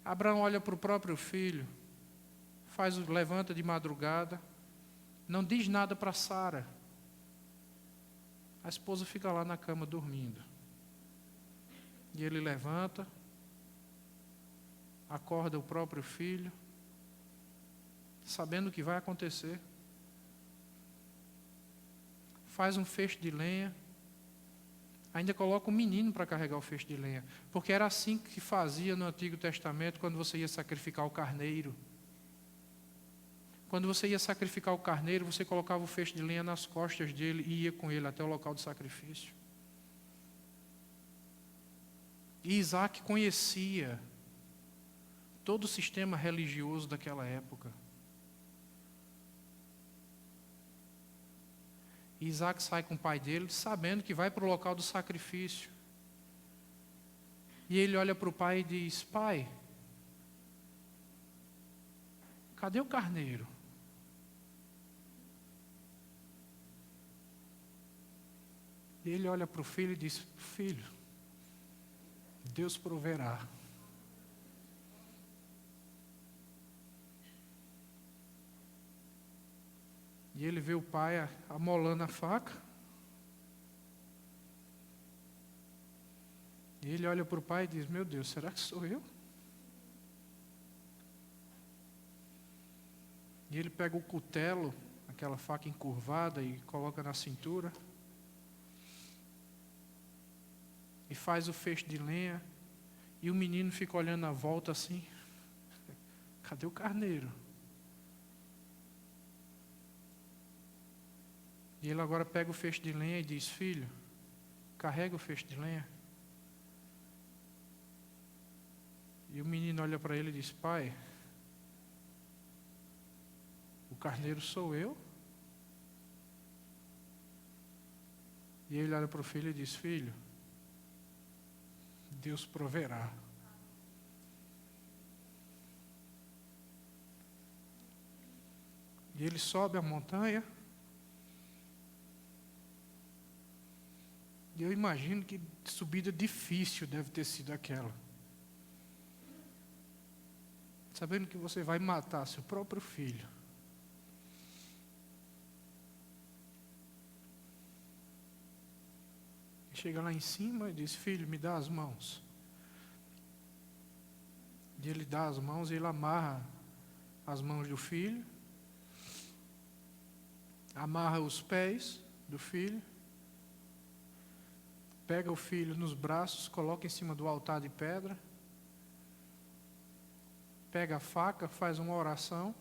Abraão olha para o próprio filho, levanta de madrugada, não diz nada para Sara. A esposa fica lá na cama dormindo. E ele levanta, acorda o próprio filho, sabendo o que vai acontecer. Faz um feixe de lenha, ainda coloca um menino para carregar o feixe de lenha, porque era assim que fazia no Antigo Testamento quando você ia sacrificar o carneiro. Quando você ia sacrificar o carneiro, você colocava o feixe de lenha nas costas dele e ia com ele até o local do sacrifício. E Isaac conhecia todo o sistema religioso daquela época. E Isaac sai com o pai dele, sabendo que vai para o local do sacrifício. E ele olha para o pai e diz: pai, cadê o carneiro? E ele olha para o filho e diz: filho, Deus proverá. E ele vê o pai amolando a faca. E ele olha para o pai e diz: meu Deus, será que sou eu? E ele pega o cutelo, aquela faca encurvada, e coloca na cintura. E faz o feixe de lenha. E o menino fica olhando na volta assim: cadê o carneiro? E ele agora pega o feixe de lenha e diz: filho, carrega o feixe de lenha. E o menino olha para ele e diz: pai, o carneiro sou eu? E ele olha para o filho e diz: filho, Deus proverá. E ele sobe a montanha. E eu imagino que subida difícil deve ter sido aquela. Sabendo que você vai matar seu próprio filho. E chega lá em cima e diz: filho, me dá as mãos. E ele dá as mãos e ele amarra as mãos do filho. Amarra os pés do filho. Pega o filho nos braços, coloca em cima do altar de pedra. Pega a faca, faz uma oração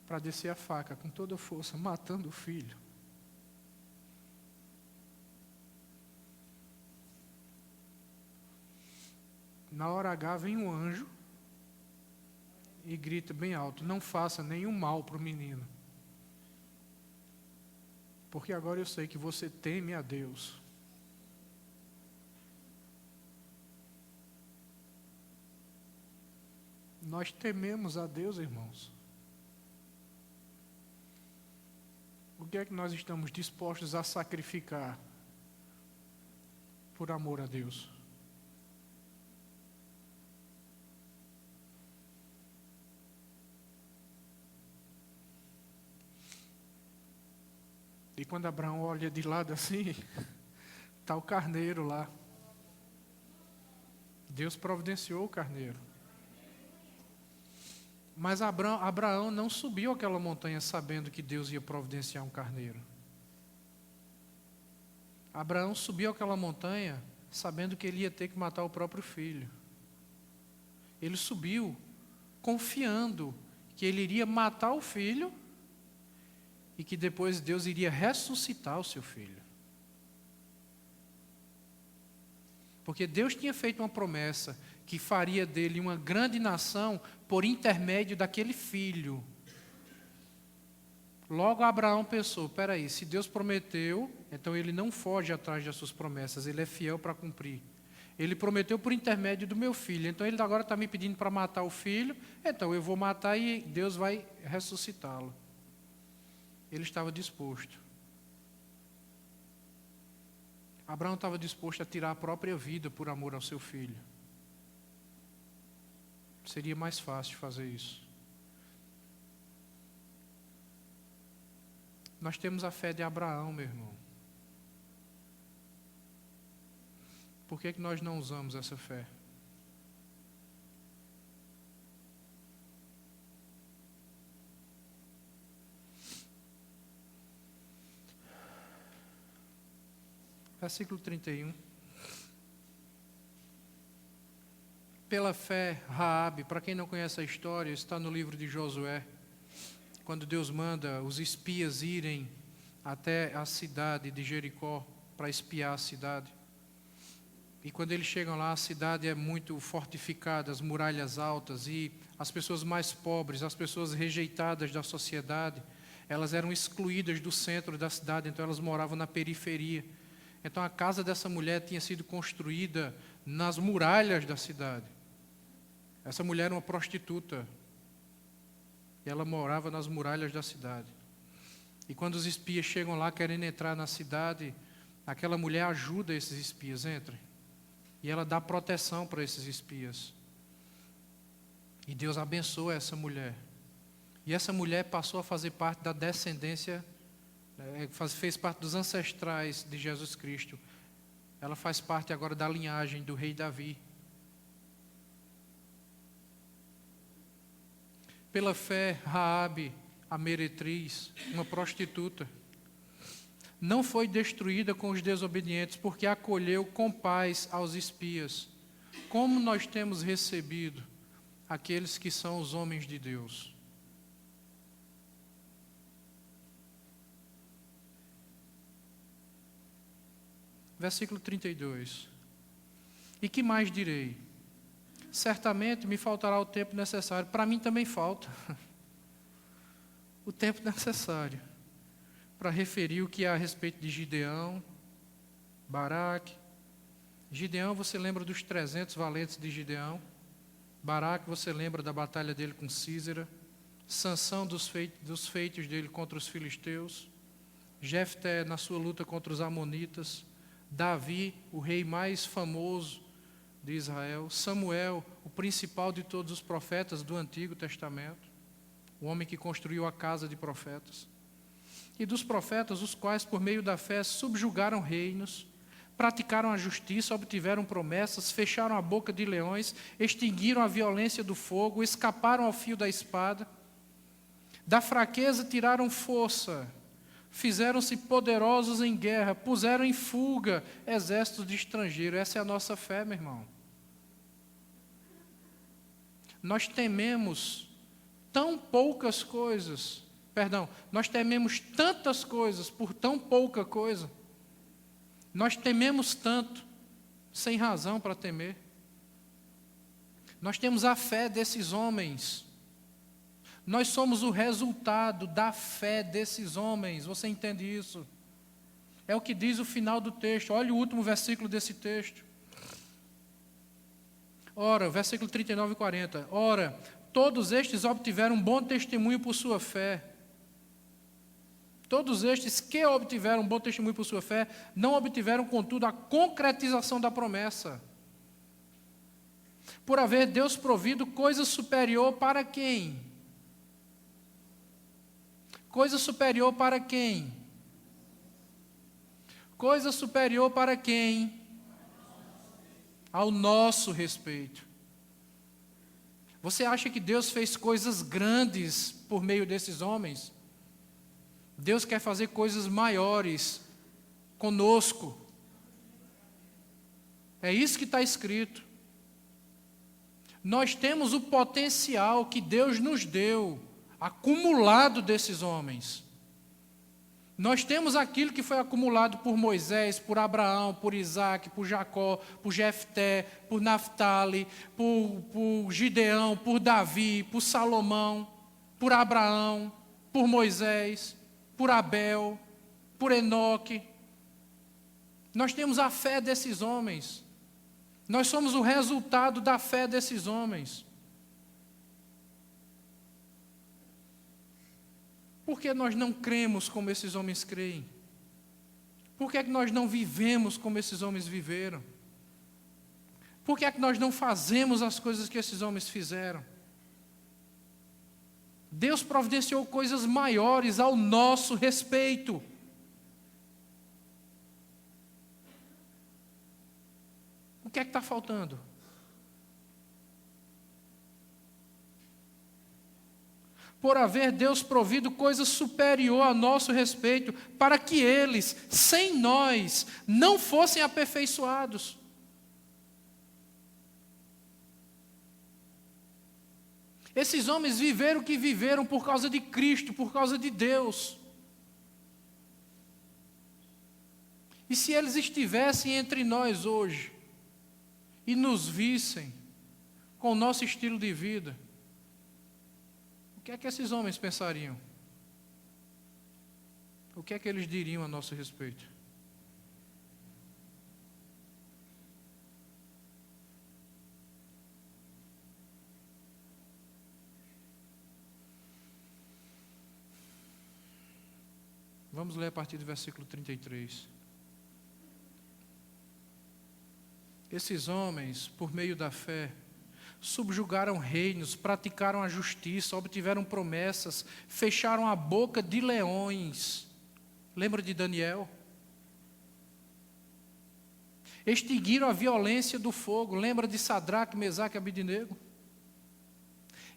para descer a faca com toda a força, matando o filho. Na hora H vem um anjo e grita bem alto: não faça nenhum mal para o menino. Porque agora eu sei que você teme a Deus. Nós tememos a Deus, irmãos. O que é que nós estamos dispostos a sacrificar por amor a Deus? E quando Abraão olha de lado assim, está o carneiro lá. Deus providenciou o carneiro. Mas Abraão não subiu aquela montanha sabendo que Deus ia providenciar um carneiro. Abraão subiu aquela montanha sabendo que ele ia ter que matar o próprio filho. Ele subiu confiando que ele iria matar o filho e que depois Deus iria ressuscitar o seu filho. Porque Deus tinha feito uma promessa que faria dele uma grande nação por intermédio daquele filho. Logo Abraão pensou: peraí, se Deus prometeu, então ele não foge atrás das suas promessas, ele é fiel para cumprir. Ele prometeu por intermédio do meu filho, então ele agora está me pedindo para matar o filho, então eu vou matar e Deus vai ressuscitá-lo. Ele estava disposto. Abraão estava disposto a tirar a própria vida por amor ao seu filho. Seria mais fácil fazer isso. Nós temos a fé de Abraão, meu irmão. Por que nós não usamos essa fé? Versículo 31. Pela fé, Raabe, para quem não conhece a história, está no livro de Josué, quando Deus manda os espias irem até a cidade de Jericó para espiar a cidade. E quando eles chegam lá, a cidade é muito fortificada, as muralhas altas, e as pessoas mais pobres, as pessoas rejeitadas da sociedade, elas eram excluídas do centro da cidade, então elas moravam na periferia. Então a casa dessa mulher tinha sido construída nas muralhas da cidade. Essa mulher era uma prostituta. E ela morava nas muralhas da cidade. E quando os espias chegam lá querendo entrar na cidade, aquela mulher ajuda esses espias, entrem. E ela dá proteção para esses espias. E Deus abençoa essa mulher. E essa mulher passou a fazer parte da descendência, fez parte dos ancestrais de Jesus Cristo. Ela faz parte agora da linhagem do rei Davi. Pela fé, Raabe, a meretriz, uma prostituta, não foi destruída com os desobedientes, porque acolheu com paz aos espias. Como nós temos recebido aqueles que são os homens de Deus? Versículo 32. E que mais direi? Certamente me faltará o tempo necessário. Para mim também falta. O tempo necessário para referir o que há a respeito de Gideão, Baraque. Gideão, você lembra dos 300 valentes de Gideão. Baraque, você lembra da batalha dele com Sísera. Sansão, dos feitos dele contra os filisteus. Jefté, na sua luta contra os amonitas. Davi, o rei mais famoso de Israel. Samuel, o principal de todos os profetas do Antigo Testamento. O homem que construiu a casa de profetas. E dos profetas, os quais, por meio da fé, subjugaram reinos, praticaram a justiça, obtiveram promessas, fecharam a boca de leões, extinguiram a violência do fogo, escaparam ao fio da espada. Da fraqueza tiraram força, fizeram-se poderosos em guerra, puseram em fuga exércitos de estrangeiros. Essa é a nossa fé, meu irmão. Nós tememos tão poucas coisas, nós tememos tantas coisas por tão pouca coisa. Nós tememos tanto, sem razão para temer. Nós temos a fé desses homens. Nós somos o resultado da fé desses homens. Você entende isso? É o que diz o final do texto. Olha o último versículo desse texto. Ora, versículo 39 e 40. Ora, todos estes obtiveram um bom testemunho por sua fé. Todos estes que obtiveram um bom testemunho por sua fé, não obtiveram, contudo, a concretização da promessa. Por haver Deus provido coisa superior para quem? Coisa superior para quem? Coisa superior para quem? Ao nosso respeito. Você acha que Deus fez coisas grandes por meio desses homens? Deus quer fazer coisas maiores conosco. É isso que está escrito. Nós temos o potencial que Deus nos deu, acumulado desses homens. Nós temos aquilo que foi acumulado por Moisés, por Abraão, por Isaac, por Jacó, por Jefté, por Naftali, por Gideão, por Davi, por Salomão, por Abraão, por Moisés, por Abel, por Enoque. Nós temos a fé desses homens. Nós somos o resultado da fé desses homens. Por que nós não cremos como esses homens creem? Por que é que nós não vivemos como esses homens viveram? Por que é que nós não fazemos as coisas que esses homens fizeram? Deus providenciou coisas maiores ao nosso respeito. O que é que está faltando? Por haver Deus provido coisa superior a nosso respeito, para que eles, sem nós, não fossem aperfeiçoados. Esses homens viveram o que viveram por causa de Cristo, por causa de Deus. E se eles estivessem entre nós hoje, e nos vissem com o nosso estilo de vida, o que é que esses homens pensariam? O que é que eles diriam a nosso respeito? Vamos ler a partir do versículo 33. Esses homens, por meio da fé, subjugaram reinos, praticaram a justiça, obtiveram promessas, fecharam a boca de leões. Lembra de Daniel? Extinguiram a violência do fogo. Lembra de Sadraque, Mesaque e Abednego?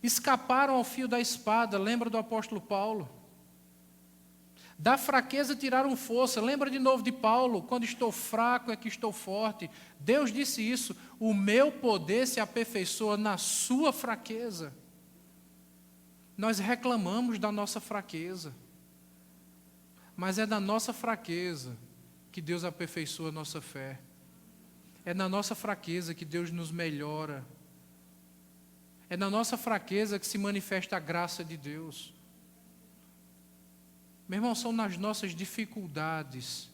Escaparam ao fio da espada. Lembra do apóstolo Paulo? Da fraqueza tiraram força. Lembra de novo de Paulo? Quando estou fraco é que estou forte. Deus disse isso. O meu poder se aperfeiçoa na sua fraqueza. Nós reclamamos da nossa fraqueza. Mas é da nossa fraqueza que Deus aperfeiçoa a nossa fé. É na nossa fraqueza que Deus nos melhora. É na nossa fraqueza que se manifesta a graça de Deus. Meu irmão, são nas nossas dificuldades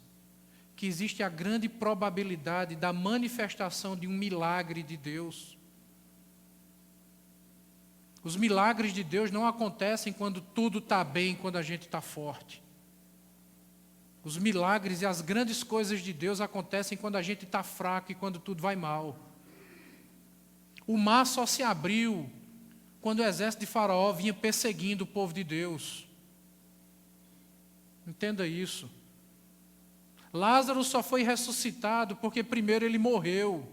que existe a grande probabilidade da manifestação de um milagre de Deus. Os milagres de Deus não acontecem quando tudo está bem, quando a gente está forte. Os milagres e as grandes coisas de Deus acontecem quando a gente está fraco e quando tudo vai mal. O mar só se abriu quando o exército de Faraó vinha perseguindo o povo de Deus. Entenda isso. Lázaro só foi ressuscitado porque primeiro ele morreu.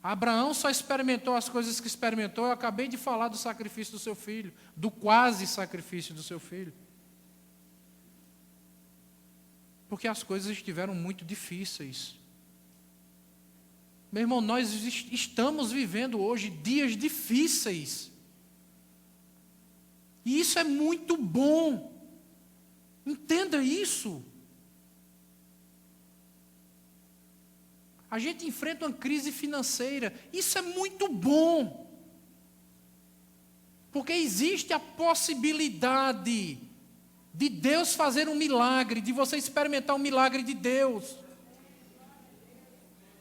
Abraão só experimentou as coisas que experimentou. Eu acabei de falar do sacrifício do seu filho, do quase sacrifício do seu filho. Porque as coisas estiveram muito difíceis. Meu irmão, nós estamos vivendo hoje dias difíceis. E isso é muito bom. Entenda isso. A gente enfrenta uma crise financeira. Isso é muito bom. Porque existe a possibilidade de Deus fazer um milagre, de você experimentar um milagre de Deus.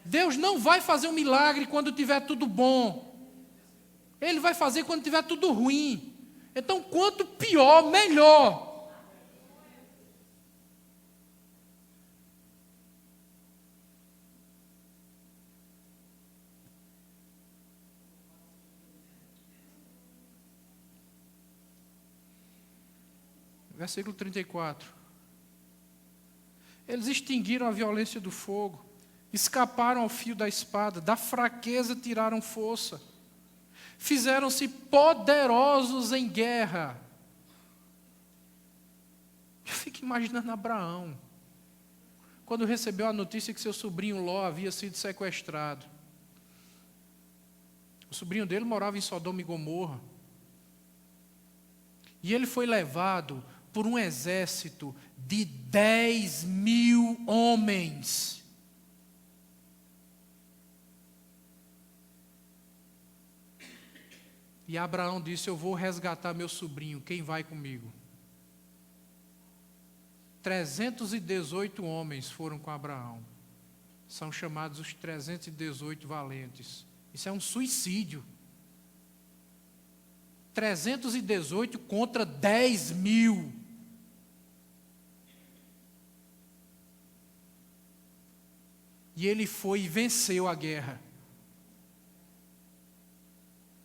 Deus não vai fazer um milagre quando tiver tudo bom. Ele vai fazer quando tiver tudo ruim. Então, quanto pior, melhor. Versículo 34. Eles extinguiram a violência do fogo, escaparam ao fio da espada, da fraqueza tiraram força. Fizeram-se poderosos em guerra. Eu fico imaginando Abraão, quando recebeu a notícia que seu sobrinho Ló havia sido sequestrado. O sobrinho dele morava em Sodoma e Gomorra. E ele foi levado por um exército de 10.000 homens. E Abraão disse: eu vou resgatar meu sobrinho, quem vai comigo? 318 homens foram com Abraão. São chamados os 318 valentes. Isso é um suicídio. 318 contra 10.000. E ele foi e venceu a guerra.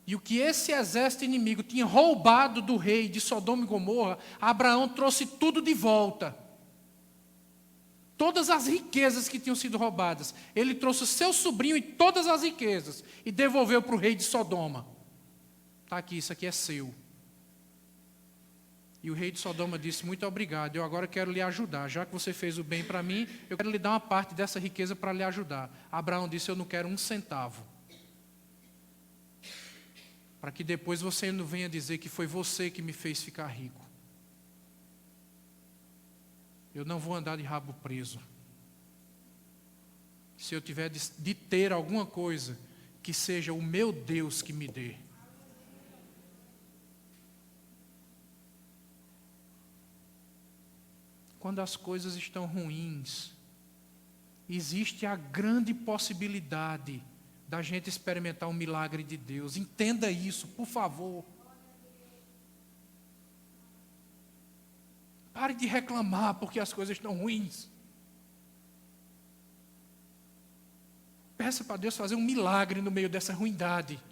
E o que esse exército inimigo tinha roubado do rei de Sodoma e Gomorra, Abraão trouxe tudo de volta. Todas as riquezas que tinham sido roubadas. Ele trouxe o seu sobrinho e todas as riquezas e devolveu para o rei de Sodoma. Está aqui, isso aqui é seu. E o rei de Sodoma disse: muito obrigado, eu agora quero lhe ajudar. Já que você fez o bem para mim, eu quero lhe dar uma parte dessa riqueza para lhe ajudar. Abraão disse: eu não quero um centavo. Para que depois você não venha dizer que foi você que me fez ficar rico. Eu não vou andar de rabo preso. Se eu tiver de ter alguma coisa, que seja o meu Deus que me dê. Quando as coisas estão ruins, existe a grande possibilidade da gente experimentar um milagre de Deus. Entenda isso, por favor. Pare de reclamar porque as coisas estão ruins. Peça para Deus fazer um milagre no meio dessa ruindade.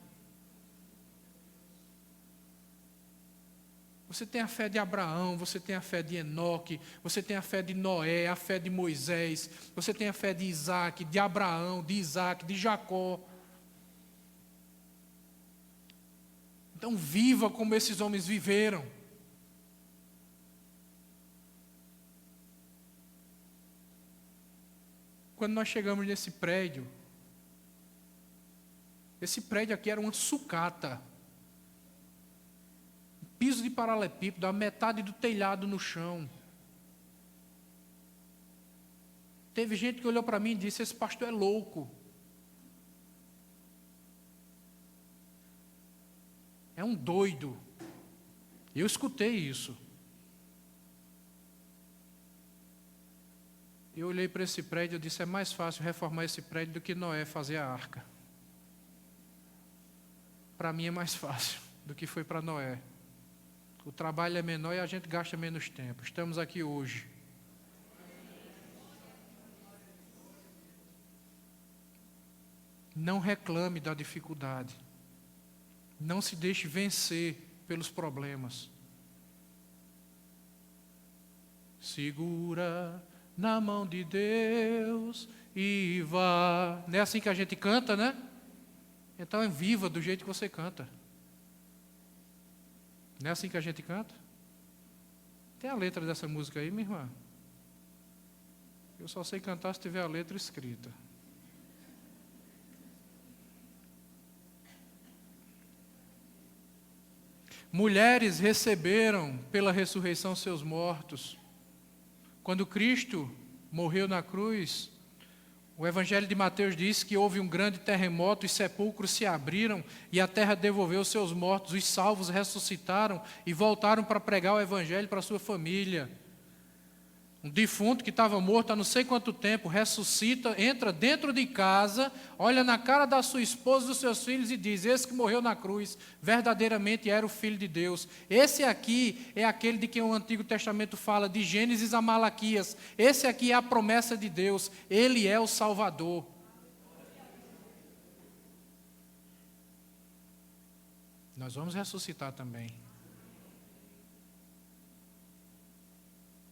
Você tem a fé de Abraão, você tem a fé de Enoque, você tem a fé de Noé, a fé de Moisés, você tem a fé de Isaac, de Abraão, de Isaac, de Jacó. Então viva como esses homens viveram. Quando nós chegamos nesse prédio, esse prédio aqui era uma sucata. Piso de paralelepípedo, a metade do telhado no chão. Teve gente que olhou para mim e disse: esse pastor é louco. É um doido. Eu escutei isso. Eu olhei para esse prédio e disse: é mais fácil reformar esse prédio do que Noé fazer a arca. Para mim é mais fácil do que foi para Noé. O trabalho é menor e a gente gasta menos tempo. Estamos aqui hoje. Não reclame da dificuldade. Não se deixe vencer pelos problemas. Segura na mão de Deus e vá. Não é assim que a gente canta, né? Então viva do jeito que você canta. Não é assim que a gente canta? Tem a letra dessa música aí, minha irmã? Eu só sei cantar se tiver a letra escrita. Mulheres receberam pela ressurreição seus mortos. Quando Cristo morreu na cruz, o Evangelho de Mateus diz que houve um grande terremoto, os sepulcros se abriram e a terra devolveu seus mortos. Os salvos ressuscitaram e voltaram para pregar o Evangelho para a sua família. Um defunto que estava morto há não sei quanto tempo, ressuscita, entra dentro de casa, olha na cara da sua esposa e dos seus filhos e diz: esse que morreu na cruz, verdadeiramente era o Filho de Deus. Esse aqui é aquele de quem o Antigo Testamento fala, de Gênesis a Malaquias. Esse aqui é a promessa de Deus, ele é o Salvador. Nós vamos ressuscitar também.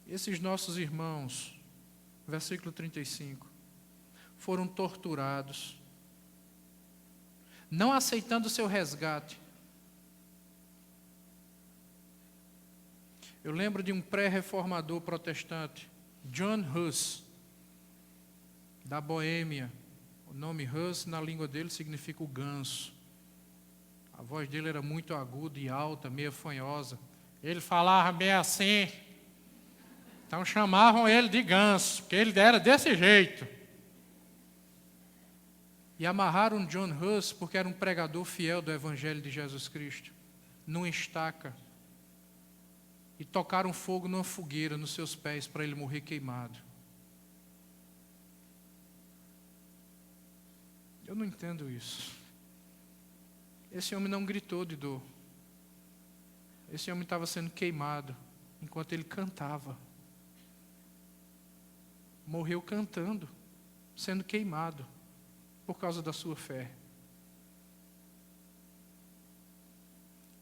Esses nossos irmãos, versículo 35, foram torturados, não aceitando o seu resgate. Eu lembro de um pré-reformador protestante, John Huss, da Boêmia. O nome Huss, na língua dele, significa o ganso. A voz dele era muito aguda e alta, meio fanhosa. Ele falava bem assim. Então chamavam ele de ganso, porque ele era desse jeito. E amarraram John Huss, porque era um pregador fiel do Evangelho de Jesus Cristo, numa estaca. E tocaram fogo numa fogueira nos seus pés para ele morrer queimado. Eu não entendo isso. Esse homem não gritou de dor. Esse homem estava sendo queimado enquanto ele cantava. Morreu cantando, sendo queimado, por causa da sua fé.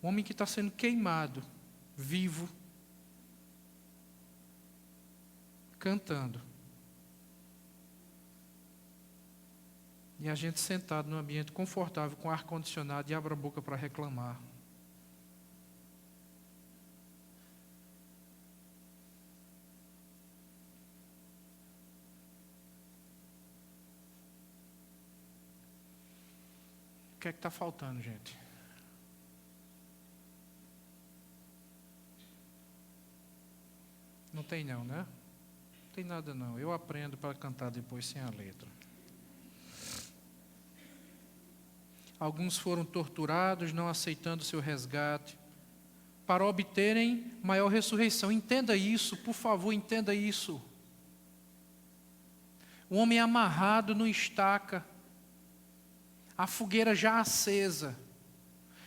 Um homem que está sendo queimado, vivo, cantando. E a gente sentado num ambiente confortável, com ar-condicionado, e abre a boca para reclamar. O que é que está faltando, gente? Não tem não, né? Não tem nada não. Eu aprendo para cantar depois sem a letra. Alguns foram torturados, não aceitando seu resgate, para obterem maior ressurreição. Entenda isso, por favor, entenda isso. Um homem amarrado numa estaca, a fogueira já acesa,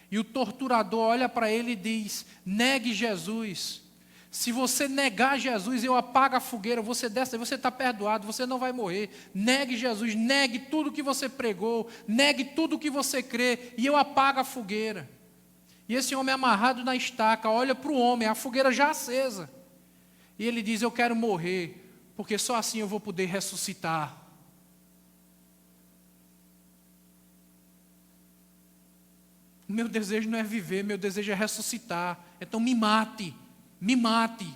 e o torturador olha para ele e diz: negue Jesus. Se você negar Jesus, eu apago a fogueira, você desce, você está perdoado, você não vai morrer. Negue Jesus, negue tudo que você pregou, negue tudo que você crê, e eu apago a fogueira. E esse homem amarrado na estaca olha para o homem, a fogueira já acesa. E ele diz: eu quero morrer, porque só assim eu vou poder ressuscitar. Meu desejo não é viver, meu desejo é ressuscitar. Então me mate,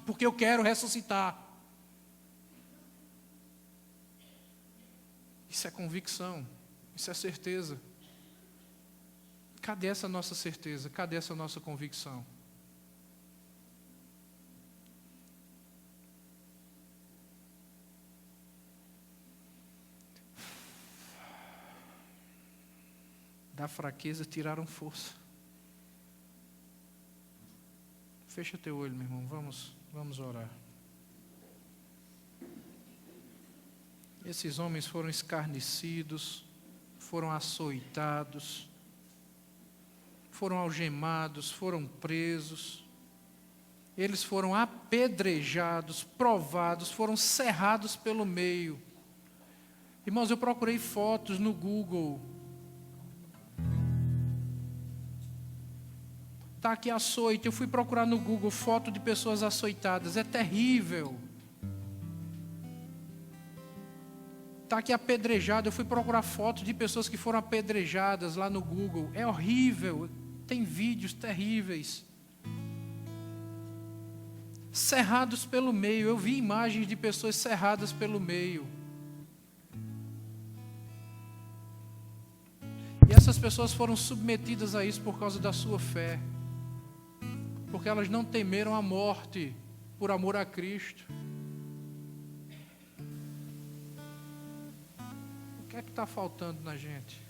porque eu quero ressuscitar. Isso é convicção, isso é certeza. Cadê essa nossa certeza? Cadê essa nossa convicção? Da fraqueza tiraram força. Fecha teu olho, meu irmão, vamos orar. Esses homens foram escarnecidos, foram açoitados, foram algemados, foram presos, eles foram apedrejados, provados, foram cerrados pelo meio. Irmãos, eu procurei fotos no Google. Está aqui açoite, eu fui procurar no Google foto de pessoas açoitadas, é terrível. Está aqui apedrejado, eu fui procurar fotos de pessoas que foram apedrejadas lá no Google, é horrível, tem vídeos terríveis. Cerrados pelo meio, eu vi imagens de pessoas cerradas pelo meio. E essas pessoas foram submetidas a isso por causa da sua fé. Porque elas não temeram a morte por amor a Cristo. O que é que está faltando na gente?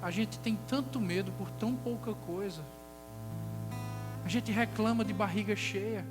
A gente tem tanto medo por tão pouca coisa. A gente reclama de barriga cheia.